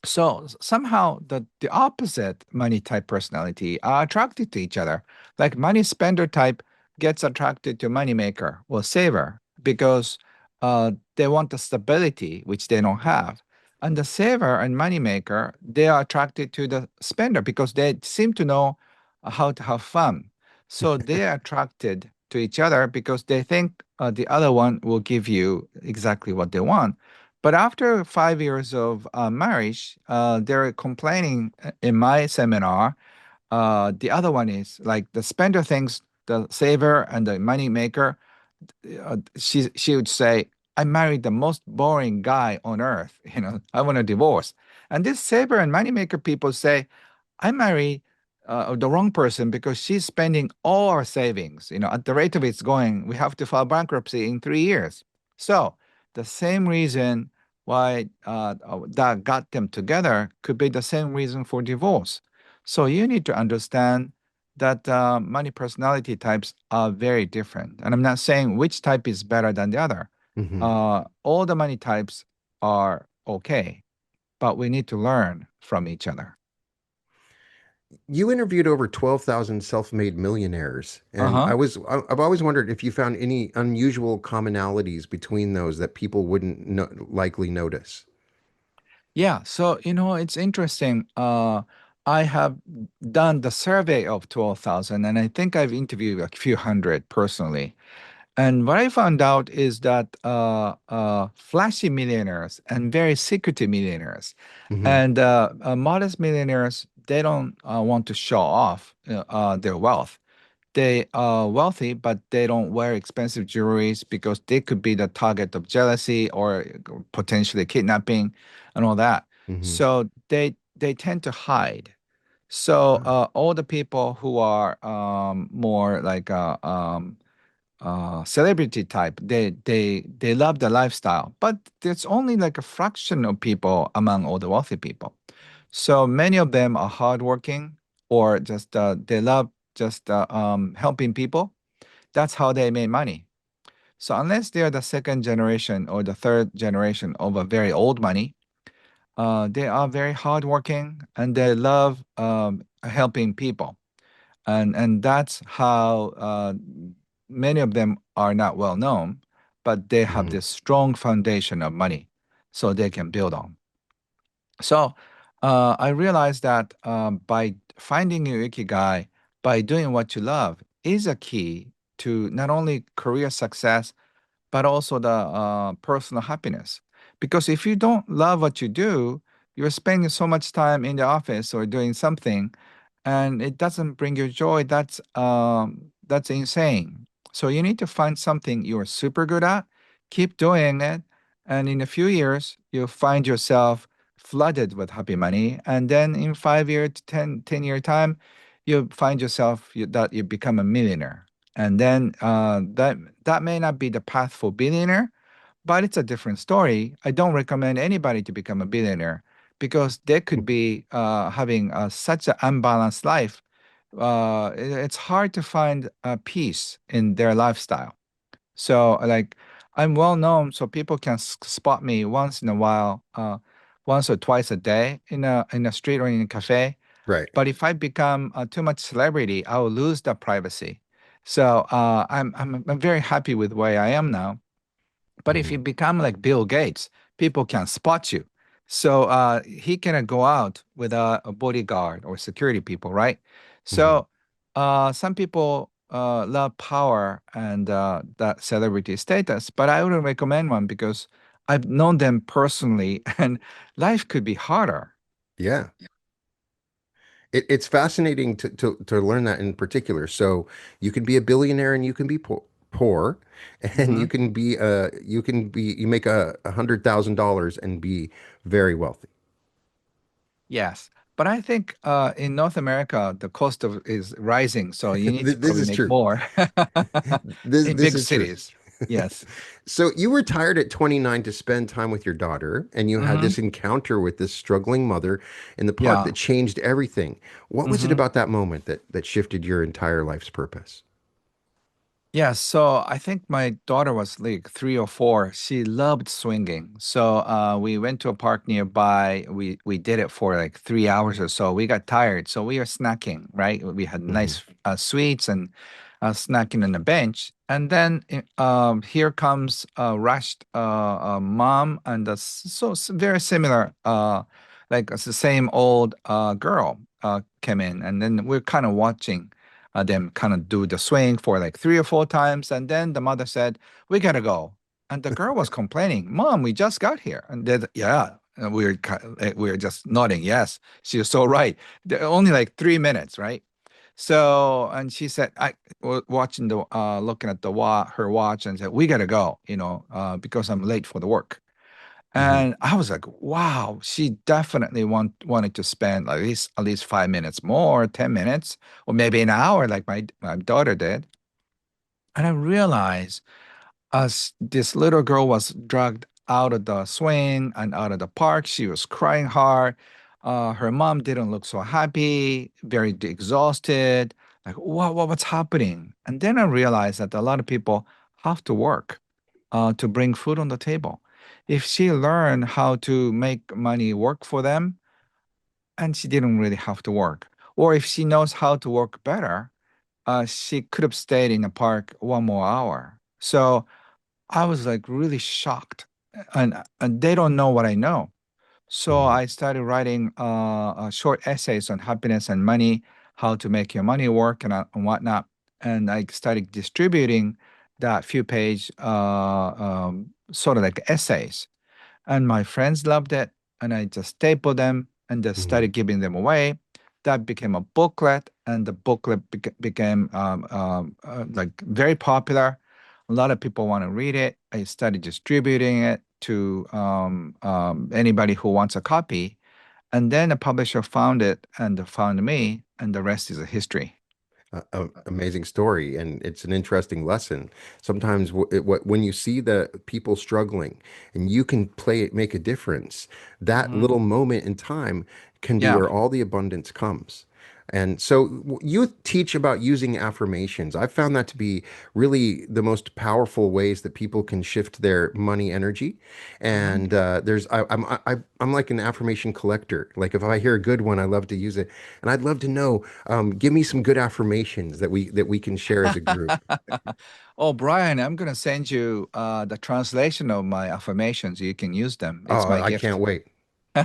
so somehow the opposite money type personality are attracted to each other. Like money spender type gets attracted to money maker or saver because they want the stability which they don't have. And the saver and money maker, they are attracted to the spender because they seem to know how to have fun. So they are attracted to each other because they think the other one will give you exactly what they want. But after 5 years of marriage, they're complaining in my seminar. The other one is like the spender thinks the saver and the money maker. She would say, "I married the most boring guy on earth. I want a divorce." And this saver and money maker people say, I married the wrong person because she's spending all our savings. At the rate of it's going, we have to file bankruptcy in 3 years. So the same reason why that got them together could be the same reason for divorce. So you need to understand that money personality types are very different. And I'm not saying which type is better than the other. Hmm. All the money types are okay, but we need to learn from each other. You interviewed over 12,000 self-made millionaires, and Uh-huh. I've always wondered if you found any unusual commonalities between those that people wouldn't likely notice. Yeah, so it's interesting. I have done the survey of 12,000, and I think I've interviewed a few hundred personally. And what I found out is that flashy millionaires and very secretive millionaires Hmm. and modest millionaires, they don't want to show off their wealth. They are wealthy, but they don't wear expensive jewelries because they could be the target of jealousy or potentially kidnapping and all that. Hmm. So they tend to hide. So all the people who are more like celebrity type, they love the lifestyle, but there's only like a fraction of people among all the wealthy people. So many of them are hardworking or just they love just helping people. That's how they make money. So unless they're the second generation or the third generation of a very old money, they are very hardworking and they love helping people. And that's how many of them are not well known. but they have Mhm. this strong foundation of money so they can build on. So I realized that by finding your ikigai, by doing what you love, is a key to not only career success, but also the personal happiness. Because if you don't love what you do, you're spending so much time in the office or doing something, and it doesn't bring you joy. That's insane. So you need to find something you're super good at, keep doing it, and in a few years you'll find yourself flooded with happy money. And then in 5 year to 10 year time, you'll find yourself that you become a millionaire. And then that may not be the path for billionaire, but it's a different story. I don't recommend anybody to become a billionaire because they could be having such an unbalanced life. It's hard to find peace in their lifestyle. So, like, I'm well known, so people can spot me once in a while, once or twice a day in a street or in a cafe. Right. But if I become too much celebrity, I will lose the privacy. So I'm very happy with where I am now. But if you Mhm. become like Bill Gates, people can spot you. So he cannot go out without a bodyguard or security people, right? Mhm. So some people love power and that celebrity status, but I wouldn't recommend one because I've known them personally, and life could be harder. Yeah. It's fascinating to learn that in particular. So you can be a billionaire and you can be poor, and Hmm. you make $100,000 and be very wealthy. Yes. But I think in North America, the cost of is rising, so you need to This probably is make true. more in This big is true. cities. Yes. So you retired at 29 to spend time with your daughter, and you had Hmm. this encounter with this struggling mother in the park Yeah. that changed everything. What was it Hmm. about that moment that shifted your entire life's purpose? Yeah, so I think my daughter was like 3 or 4. She loved swinging. So we went to a park nearby. We did it for like 3 hours or so. We got tired, so we were snacking, right? We had Hmm. nice sweets and snacking on the bench. And then here comes a rushed mom and very similar, like it's the same old girl came in, and then we're kind of watching them kind of do the swing for like 3 or 4 times. And then the mother said, "We gotta go." And the girl was complaining, "Mom, we just got here." And then, yeah. And we were just nodding. Yes, she was so right. Only like 3 minutes, right? So, and she said, I was watching looking at her watch and said, "We gotta go, because I'm late for the work." Hmm. And I was like, wow, she definitely wanted to spend at least 5 minutes more, 10 minutes, or maybe an hour like my daughter did. And I realized as this little girl was dragged out of the swing and out of the park, she was crying hard. Her mom didn't look so happy, very exhausted. Like, what's happening? And then I realized that a lot of people have to work to bring food on the table. If she learned how to make money work for them, and she didn't really have to work, or if she knows how to work better, she could have stayed in the park 1 more hour. So I was like really shocked, and they don't know what I know. So Hmm. I started writing short essays on happiness and money, how to make your money work and whatnot. And I started distributing that few page sort of like essays. And my friends loved it. And I just stapled them and just Hmm. started giving them away. That became a booklet, and the booklet became like very popular. A lot of people want to read it. I started distributing it to anybody who wants a copy. And then a publisher found it and found me, and the rest is a history. Amazing story, and it's an interesting lesson. Sometimes when you see the people struggling and you can make a difference, that Hmm. little moment in time can be Yeah. where all the abundance comes. And so you teach about using affirmations. I've found that to be really the most powerful ways that people can shift their money energy. Mhm. And I'm like an affirmation collector. Like if I hear a good one, I love to use it. And I'd love to know, give me some good affirmations that we can share as a group. Oh, Brian, I'm gonna send you the translation of my affirmations. You can use them. It's Oh, my I can't gift. wait.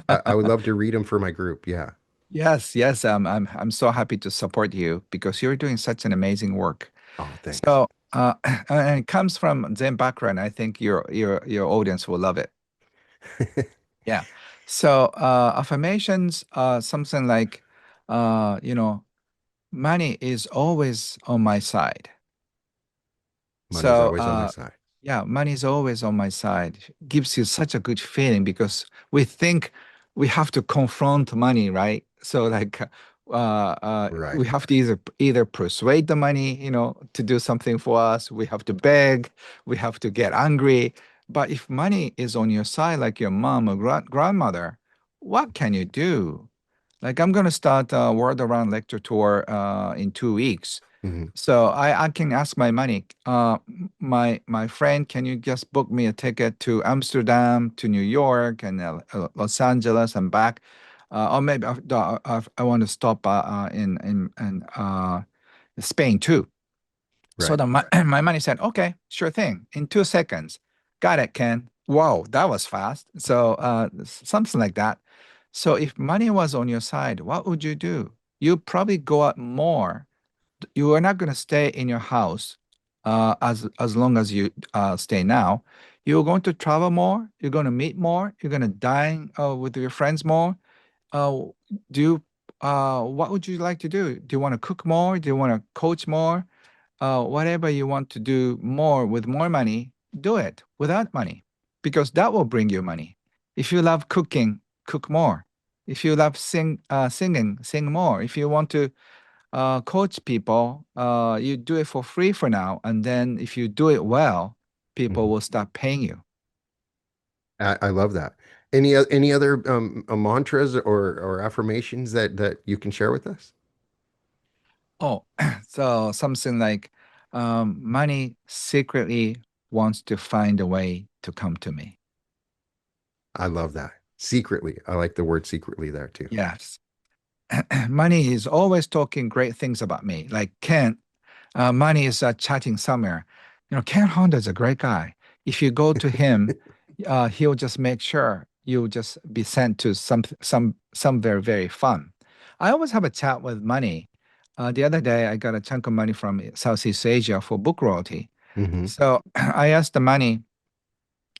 I would love to read them for my group. Yeah. Yes, yes, I'm so happy to support you because you're doing such an amazing work. Oh, thanks. So, and it comes from Zen background. I think your audience will love it. Yeah. So, affirmations are something like, you know, money is always on my side. Money's So, always on my side. yeah, money is always on my side. Gives you such a good feeling because we think we have to confront money, right? So, like, Right. we have to either persuade the money, to do something for us. We have to beg. We have to get angry. But if money is on your side, like your mom or grandmother, what can you do? Like, I'm gonna start a World Around Lecture Tour in 2 weeks. Mhm. So I can ask my money. My friend, can you just book me a ticket to Amsterdam, to New York, and Los Angeles and back? Or maybe I want to stop in Spain too. So Right. my money said, okay, sure thing. In 2 seconds, got it, Ken. Whoa, that was fast. So something like that. So if money was on your side, what would you do? You probably go out more. You are not going to stay in your house as long as you stay now. You're going to travel more. You're going to meet more. You're going to dine with your friends more. Uh, do you, what would you like to do? Do you want to cook more? Do you want to coach more? Whatever you want to do more with more money, do it without money because that will bring you money. If you love cooking, cook more. If you love singing, sing more. If you want to coach people, you do it for free for now, and then if you do it well, people Mhm. will start paying you. I love that. Any other mantras or affirmations that you can share with us? Oh, so something like money secretly wants to find a way to come to me. I love that. Secretly. I like the word secretly there too. Yes. Money is always talking great things about me. Like Ken, Money is chatting somewhere. Ken Honda is a great guy. If you go to him, he'll just make sure you'll just be sent to some very, very fun. I always have a chat with money. The other day, I got a chunk of money from Southeast Asia for book royalty. Hmm. So I asked the money,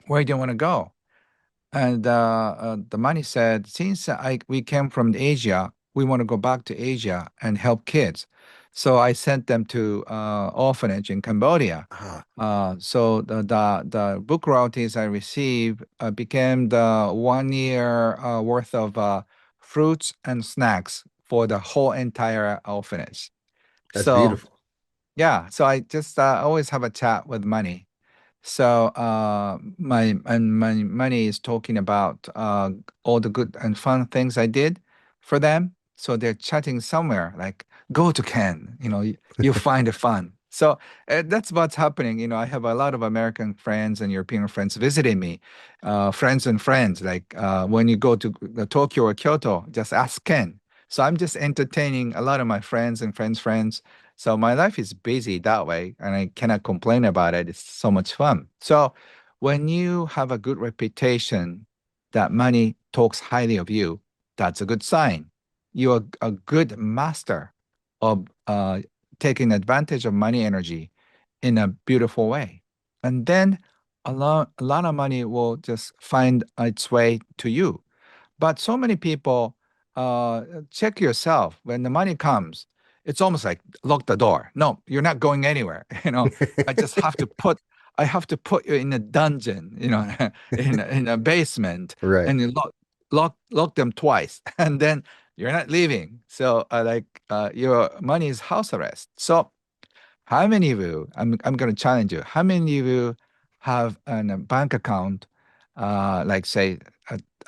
where do you want to go? And the money said, since we came from Asia, we want to go back to Asia and help kids. So I sent them to orphanage in Cambodia. Ah, So the book royalties I received became the 1 year worth of fruits and snacks for the whole entire orphanage. that's So beautiful. yeah, so I just always have a chat with money. So my money is talking about all the good and fun things I did for them. So they're chatting somewhere like go to Ken, you find it fun. So that's what's happening. I have a lot of American friends and European friends visiting me, friends and friends. Like when you go to Tokyo or Kyoto, just ask Ken. So I'm just entertaining a lot of my friends and friends. So my life is busy that way, and I cannot complain about it. It's so much fun. So when you have a good reputation that money talks highly of you, that's a good sign. You're a good master of taking advantage of money energy in a beautiful way. And then a lot of money will just find its way to you. But so many people check yourself when the money comes. It's almost like lock the door. No, you're not going anywhere. I just have to put you in a dungeon, in a basement, Right. and you lock them twice, and then you're not leaving. So your money is house arrest. So how many of you? I'm going to challenge you. How many of you have a bank account, like say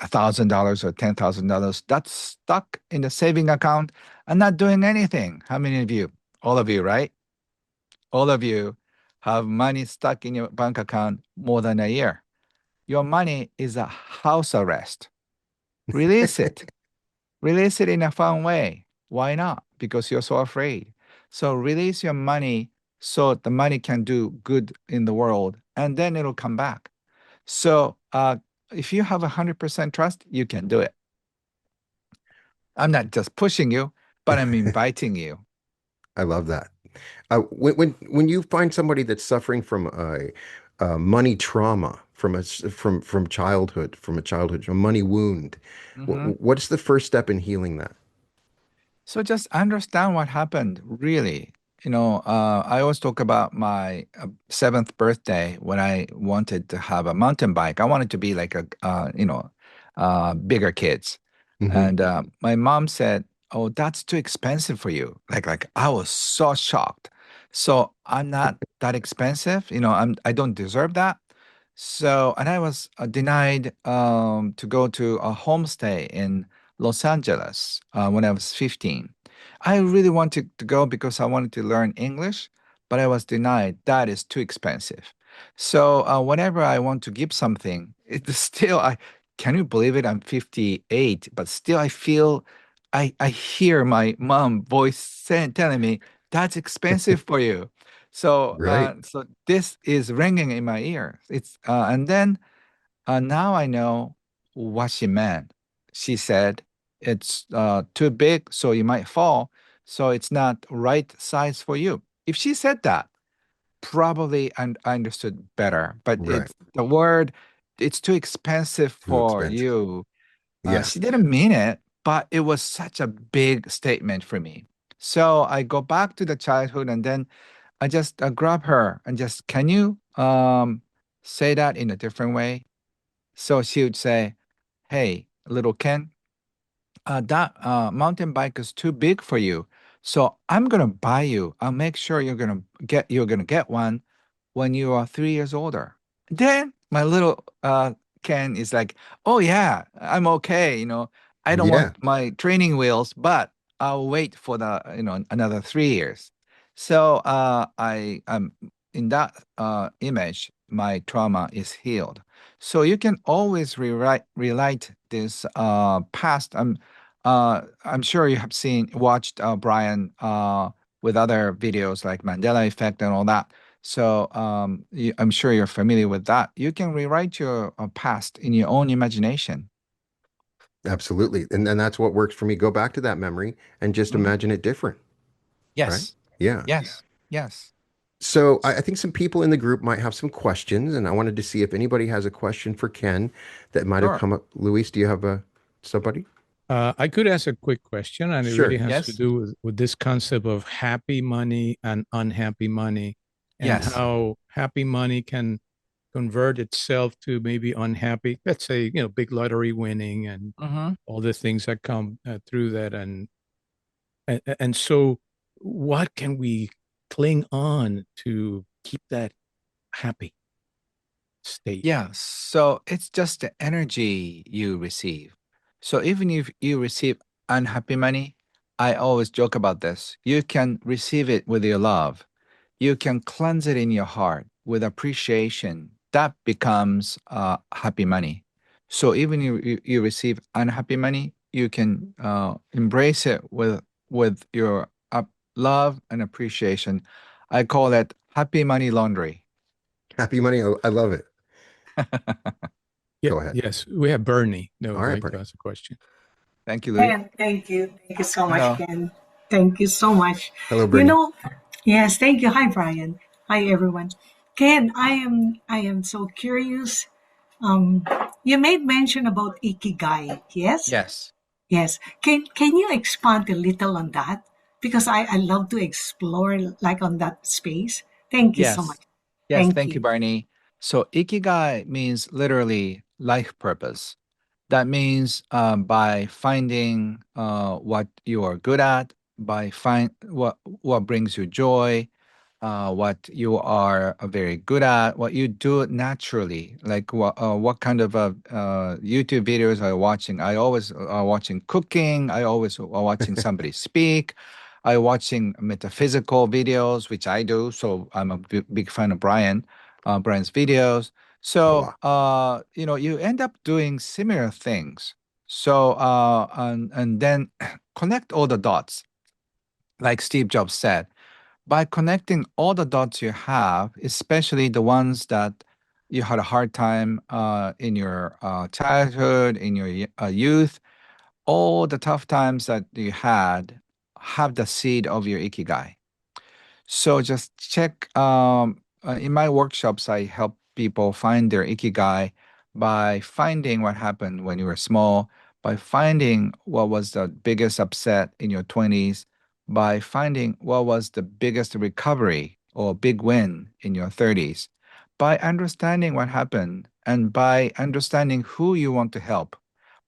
$1,000 or $10,000 that's stuck in the saving account and not doing anything. How many of you? All of you, right? All of you have money stuck in your bank account more than a year. Your money is a house arrest. Release it. Release it in a fun way. Why not? Because you're so afraid. So release your money so the money can do good in the world and then it'll come back. So if you have 100% trust, you can do it. I'm not just pushing you, but I'm inviting you. I love that. When you find somebody that's suffering from a money trauma from childhood, a money wound, Mhm. what's the first step in healing that? So just understand what happened, really. I always talk about my seventh birthday when I wanted to have a mountain bike. I wanted to be like bigger kids. Hmm. And my mom said, "Oh, that's too expensive for you." Like I was so shocked. So I'm not that expensive. I don't deserve that. So, and I was denied to go to a homestay in Los Angeles when I was 15. I really wanted to go because I wanted to learn English, but I was denied. That is too expensive. So whenever I want to give something, it's still I can you believe it? I'm 58, but still I feel I hear my mom voice telling me that's expensive for you. So Right. so this is ringing in my ear. It's and then now I know what she meant. She said it's too big, so you might fall. So it's not right size for you. If she said that, probably I understood better. But Right. it's the word, it's too expensive Too for expensive. you. Yeah. She didn't mean it, but it was such a big statement for me. So I go back to the childhood and then I just grab her and just, can you say that in a different way? So she would say, "Hey, little Ken, that mountain bike is too big for you. So I'm gonna buy you. I'll make sure you're gonna get one when you are 3 years older." Then my little Ken is like, "Oh yeah, I'm okay. I don't Yeah. want my training wheels, but I'll wait for the another 3 years." So I'm in that image. My trauma is healed. So you can always relight this past. I'm sure you have watched Brian with other videos like Mandela Effect and all that. So I'm sure you're familiar with that. You can rewrite your past in your own imagination. Absolutely. And then that's what works for me. Go back to that memory and just Mhm. imagine it different, right? Yes, Yeah. yes, yes. So I think some people in the group might have some questions, and I wanted to see if anybody has a question for Ken that might have Sure. come up. Luis, do you have somebody? I could ask a quick question, and it really Sure. has to Yes, do with this concept of happy money and unhappy money, and yes. how happy money can convert itself to maybe unhappy. Let's say, big lottery winning and Mm-hmm. all the things that come through that, and so, what can we cling on to keep that happy state? Yeah, so it's just the energy you receive. So even if you receive unhappy money, I always joke about this. You can receive it with your love. You can cleanse it in your heart with appreciation. That becomes happy money. So even if you receive unhappy money, you can embrace it with your love and appreciation. I call it happy money laundry. Happy money. I love it. Yeah, Go ahead. yes, we have Bernie that All would right, like Bernie. to ask a question. Thank you, Louis. Ken, thank you. Thank you so much, Hello. Ken. Thank you so much. Hello, You Bernie. know, yes, thank you. Hi, Brian. Hi, everyone. Ken, I am so curious. Um, you made mention about ikigai. Yes, Yes. yes. Can you expand a little on that? Because I love to explore like on that space. Thank you so Yes. much. Yes. Thank Thank you, you. Barney. So, ikigai means literally life purpose. That means by finding what you are good at, by find what brings you joy, what you are very good at, what you do naturally, like what kind of YouTube videos are you watching? I always are watching cooking. I always are watching somebody speak. I watching metaphysical videos, which I do. So I'm a big fan of Brian's videos. Oh, So wow. you end up doing similar things. So and then connect all the dots, like Steve Jobs said, by connecting all the dots you have, especially the ones that you had a hard time in your childhood, in your youth, all the tough times that you had have the seed of your ikigai. So just check. In my workshops, I help people find their ikigai by finding what happened when you were small, by finding what was the biggest upset in your 20s, by finding what was the biggest recovery or big win in your 30s, by understanding what happened and by understanding who you want to help,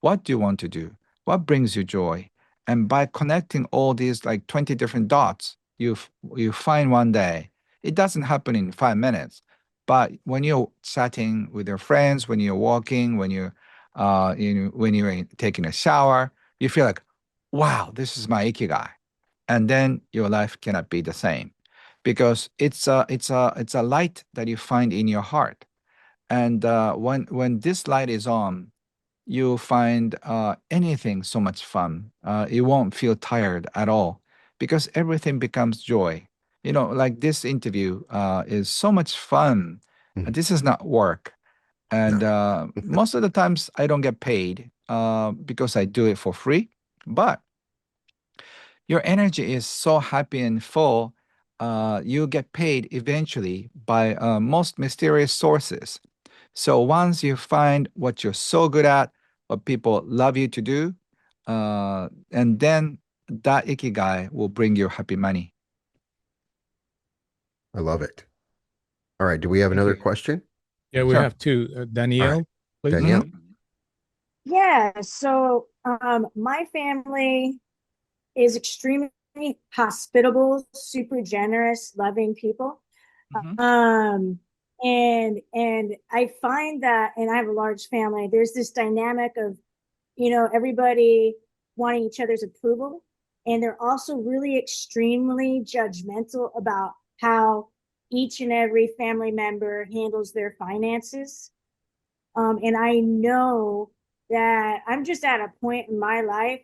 what do you want to do, what brings you joy, and by connecting all these like 20 different dots, you find one day. It doesn't happen in 5 minutes, but when you're chatting with your friends, when you're walking, when you're taking a shower, you feel like, wow, this is my ikigai, and then your life cannot be the same, because it's a light that you find in your heart, and when this light is on, you find anything so much fun. You won't feel tired at all because everything becomes joy. Like this interview is so much fun. Mhm. This is not work. And No. most of the times I don't get paid because I do it for free. But your energy is so happy and full, you get paid eventually by most mysterious sources. So once you find what you're so good at, what people love you to do, and then that ikigai will bring you happy money. I love it. All right. Do we have Thank another you. question? Yeah, we Sure. have two. All right. Danielle, please. Danielle? Yeah, so my family is extremely hospitable, super generous, loving people. Mhm. Um, and I find that, and I have a large family, there's this dynamic of, everybody wanting each other's approval. And they're also really extremely judgmental about how each and every family member handles their finances. And I know that I'm just at a point in my life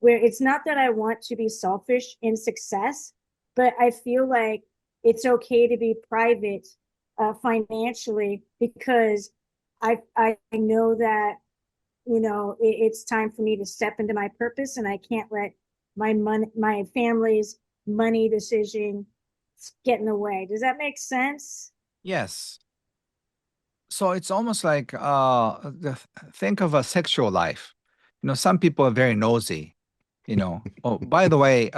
where it's not that I want to be selfish in success, but I feel like it's okay to be private financially, because I know that it's time for me to step into my purpose, and I can't let my family's money decision get in the way. Does that make sense? Yes. So it's almost like think of a sexual life. Some people are very nosy. Oh, by the way,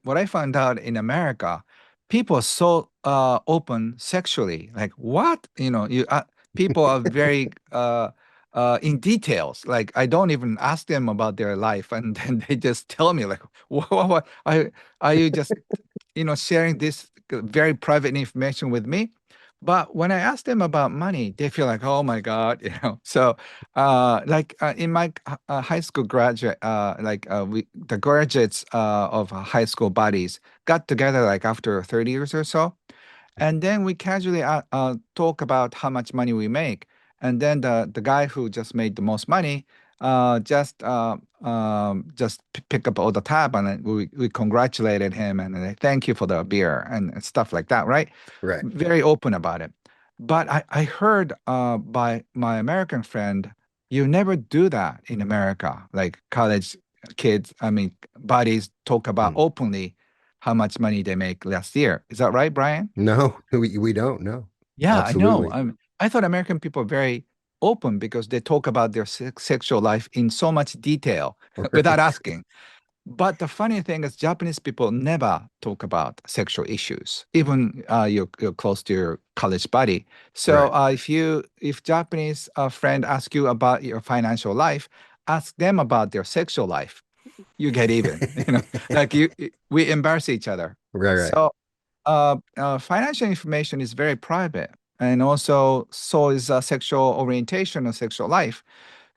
what I found out in America, people are so open sexually. Like what? People are very in details. Like I don't even ask them about their life, and then they just tell me like, what are you just sharing this very private information with me? But when I ask them about money, they feel like, oh my God, So, in my high school graduate, the graduates of high school buddies got together like after 30 years or so, and then we casually talk about how much money we make. And then the guy who just made the most money just pick up all the tab, and then we congratulated him and thank you for the beer and stuff like that, right? Right. Very open about it. But I heard by my American friend, you never do that in America. Like college kids, I mean, buddies talk about Mm. openly how much money they make last year. Is that right, Brian? No, we don't. No. Yeah, I know. Absolutely. I thought American people are very open because they talk about their sexual life in so much detail without Right. asking. But the funny thing is, Japanese people never talk about sexual issues, even you're close to your college buddy. So Right. if Japanese friend ask you about your financial life, ask them about their sexual life. You get even. Like we embarrass each other. Right. Right. So financial information is very private, and also so is sexual orientation or sexual life.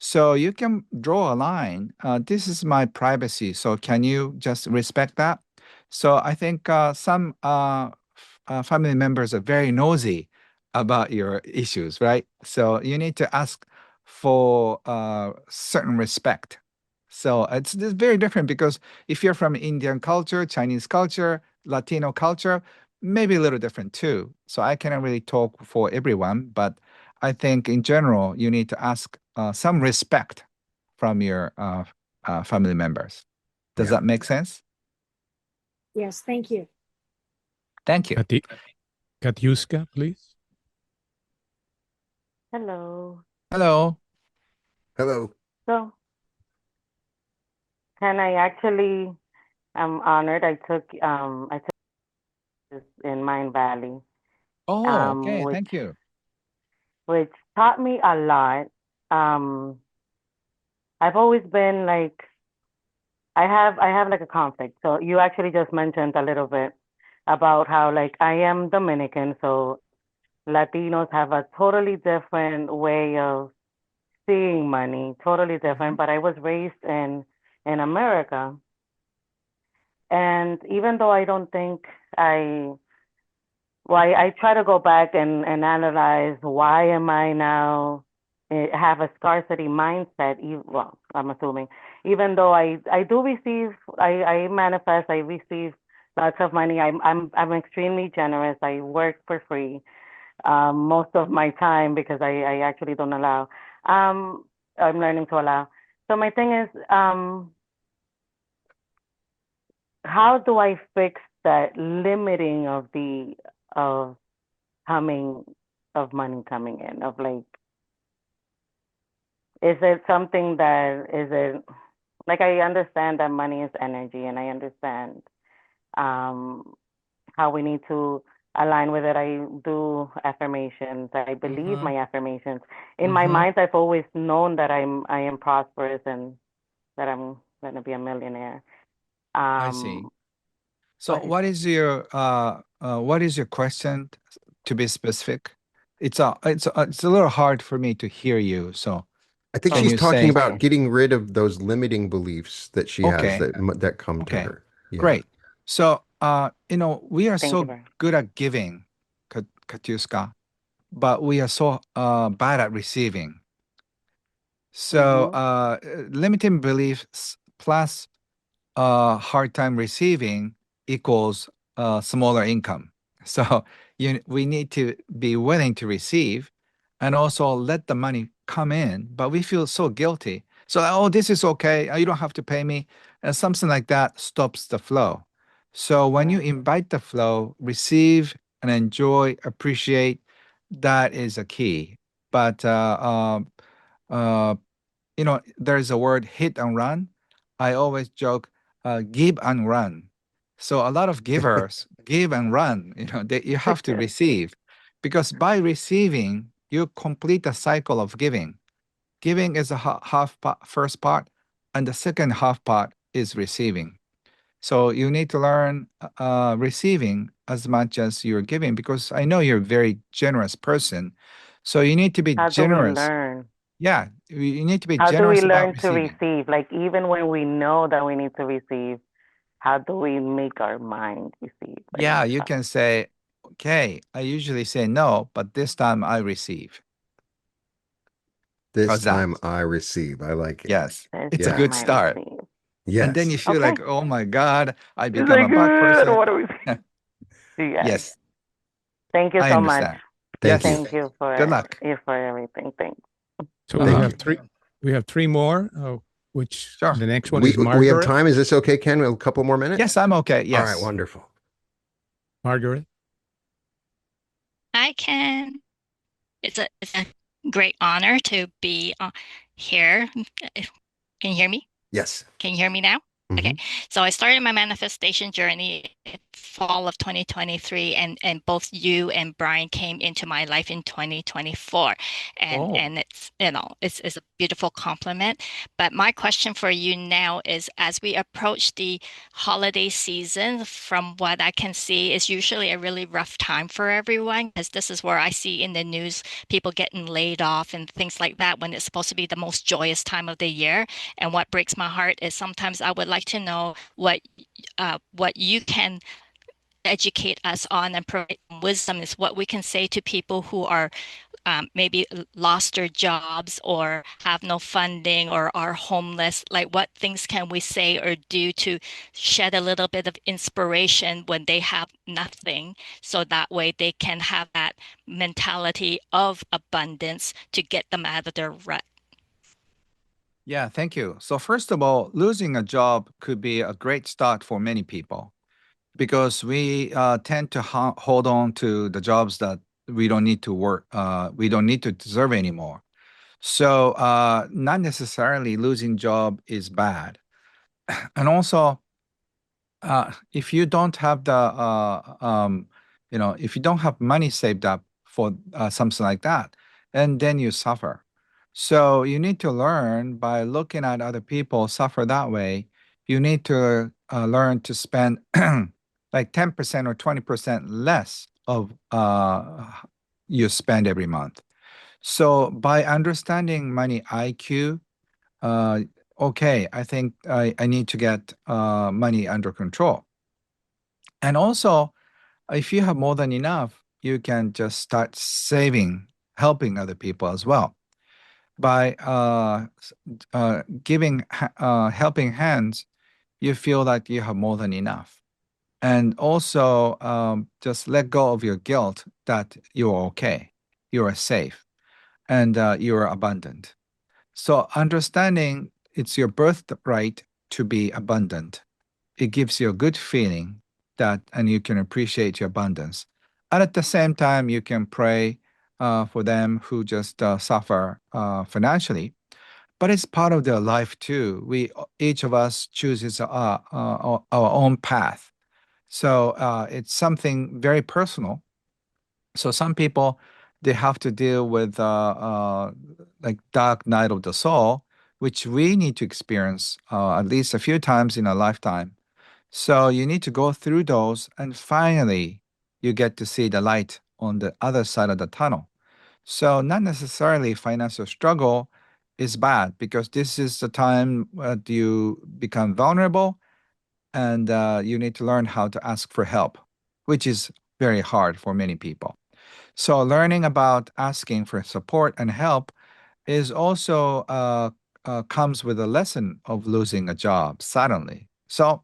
So you can draw a line. This is my privacy. So can you just respect that? So I think some family members are very nosy about your issues, right? So you need to ask for certain respect. So it's very different because if you're from Indian culture, Chinese culture, Latino culture, maybe a little different too. So I cannot really talk for everyone, but I think in general, you need to ask some respect from your family members. Does Yeah. that make sense? Yes, thank you. Thank you. Katyuska, please. Hello. Hello. Hello. So, can I actually? I'm honored. I took this in Mind Valley, Oh, okay. which Thank you. taught me a lot. Um, I've always been like I have like a conflict. So you actually just mentioned a little bit about how like I am Dominican, so Latinos have a totally different way of seeing money, totally different. But I was raised in America, and even though I don't think I well, I try to go back and analyze why am I now have a scarcity mindset. Well, I'm assuming even though I do receive, I manifest, I receive lots of money. I'm extremely generous. I work for free most of my time because I actually don't allow. I'm learning to allow. So my thing is, how do I fix that limiting of coming of money coming in, of like, is it something that is it like, I understand that money is energy, and I understand how we need to align with it. I do affirmations. I believe my affirmations. In my mind, I've always known that I am prosperous and that I'm gonna be a millionaire. I see. So But what is your question, to be specific? It's a little hard for me to hear you. So I think can she's you talking say, about getting rid of those limiting beliefs that she has okay, that come to okay, her. Yeah. great. So we are thank you so very good at giving, Katyuska, but we are so bad at receiving. So limiting beliefs plus hard time receiving equals smaller income. So we need to be willing to receive and also let the money come in, but we feel so guilty. So, oh, this is okay. You don't have to pay me. And something like that stops the flow. So when you invite the flow, receive and enjoy, appreciate, that is a key. But uh, there's a word hit and run. I always joke, give and run. So a lot of givers give and run. You have to receive, because by receiving, you complete the cycle of giving. Giving is a first part, and the second half part is receiving. So you need to learn receiving as much as you're giving, because I know you're a very generous person. So you need to be How do we generous. learn? Yeah, you need to be How do we generous about learn to receiving. receive? Like, even when we know that we need to receive, how do we make our mind receive? Like, Yeah, you can say, okay, I usually say no, but this time I receive. This How's that? time I receive. I like it. Yes, this it's a Yeah. time good I start. receive. And then Yes. you feel Okay. like, oh my God, I It's become like, a bad person. what do we see? Yes. Yes, Thank you I so much. understand. Thank Yes, you. Thank you good luck. for everything. Thanks. So Thank we have three more, which Sure. the next one We is have Margaret. time. Is this okay, Ken? A couple more minutes? Yes, I'm okay. All right, Yes. wonderful. Margaret. Hi, Ken. It's a great honor to be here. Can you hear me? Yes. Can you hear me now? Okay. So I started my manifestation journey fall of 2023, and both you and Brian came into my life in 2024, and it's it's a beautiful compliment. But my question for you now is, as we approach the holiday season, from what I can see, is usually a really rough time for everyone, because this is where I see in the news people getting laid off and things like that, when it's supposed to be the most joyous time of the year. And what breaks my heart is sometimes I would like to know what you can educate us on and provide wisdom, is what we can say to people who are maybe lost their jobs or have no funding or are homeless. Like, what things can we say or do to shed a little bit of inspiration when they have nothing, so that way they can have that mentality of abundance to get them out of their rut? Yeah, thank you. So first of all, losing a job could be a great start for many people, because we tend to hold on to the jobs that we don't need to work, we don't need to deserve anymore. So not necessarily losing job is bad. And also, if you don't have if you don't have money saved up for something like that, and then you suffer. So you need to learn by looking at other people suffer that way. You need to learn to spend like 10% or 20% less of you spend every month. So by understanding money IQ, uh, okay, I think I need to get money under control. And also, if you have more than enough, you can just start saving, helping other people as well. By giving helping hands, you feel like you have more than enough. And also, just let go of your guilt that you're okay, you are safe, and you are abundant. So understanding it's your birthright to be abundant, it gives you a good feeling that, and you can appreciate your abundance. And at the same time, you can pray for them who just suffer financially. But it's part of their life too. We each of us chooses our own path. So it's something very personal. So some people, they have to deal with like dark night of the soul, which we need to experience at least a few times in a lifetime. So you need to go through those, and finally you get to see the light on the other side of the tunnel. So not necessarily financial struggle is bad, because this is the time that you become vulnerable, and you need to learn how to ask for help, which is very hard for many people. So learning about asking for support and help is also comes with a lesson of losing a job suddenly. So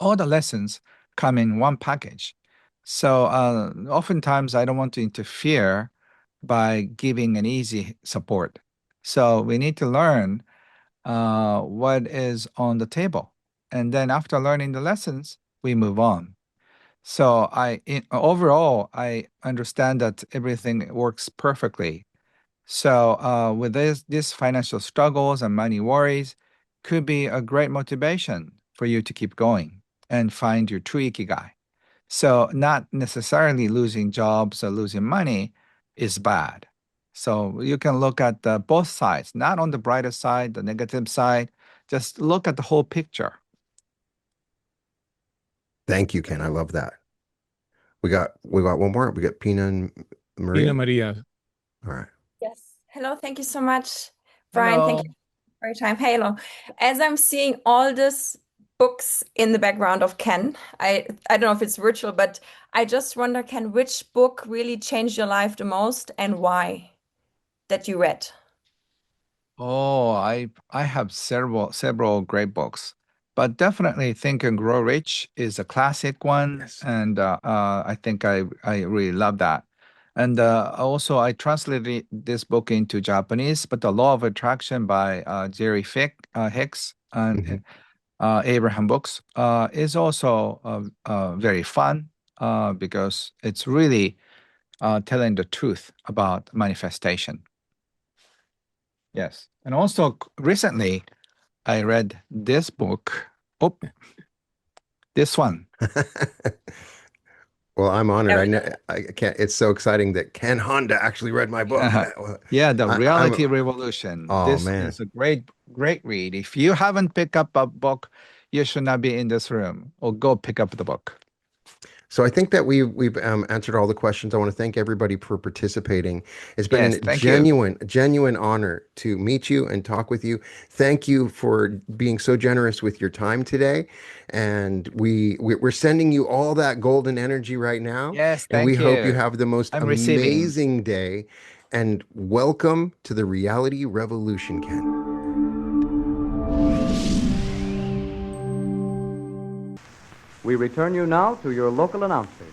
all the lessons come in one package. So oftentimes I don't want to interfere by giving an easy support. So we need to learn what is on the table. And then after learning the lessons, we move on. So overall, I understand that everything works perfectly. So with these financial struggles and money worries, could be a great motivation for you to keep going and find your true ikigai. So not necessarily losing jobs or losing money is bad. So you can look at both sides, not on the brighter side, the negative side. Just look at the whole picture. Thank you, Ken. I love that. We got one more. We got Pina and Maria. Tina Maria. All right. Yes. Hello. Thank you so much, Brian. Thank you for your time. Hello. As I'm seeing all these books in the background of Ken, I don't know if it's virtual, but I just wonder, Ken, which book really changed your life the most and why that you read? Oh, I have several great books, but definitely Think and Grow Rich is a classic one, Yes. and I think I really love that. And also I translated this book into Japanese, but The Law of Attraction by Jerry Hicks and Mhm. Abraham Books is also very fun because it's really telling the truth about manifestation. Yes. And also recently I read this book. Oh, This one. Well, I'm honored. I can't. It's so exciting that Ken Honda actually read my book. Yeah, The Reality I'm, Revolution. oh This man. is a great read. If you haven't picked up a book, you should not be in this room, or go pick up the book. So I think that we've answered all the questions. I want to thank everybody for participating. It's been Yes, a thank you. genuine honor to meet you and talk with you. Thank you for being so generous with your time today. And we're sending you all that golden energy right now. Yes, And we thank hope you you. have the most I'm receiving. amazing day. And welcome to the Reality Revolution, Ken. We return you now to your local announcers.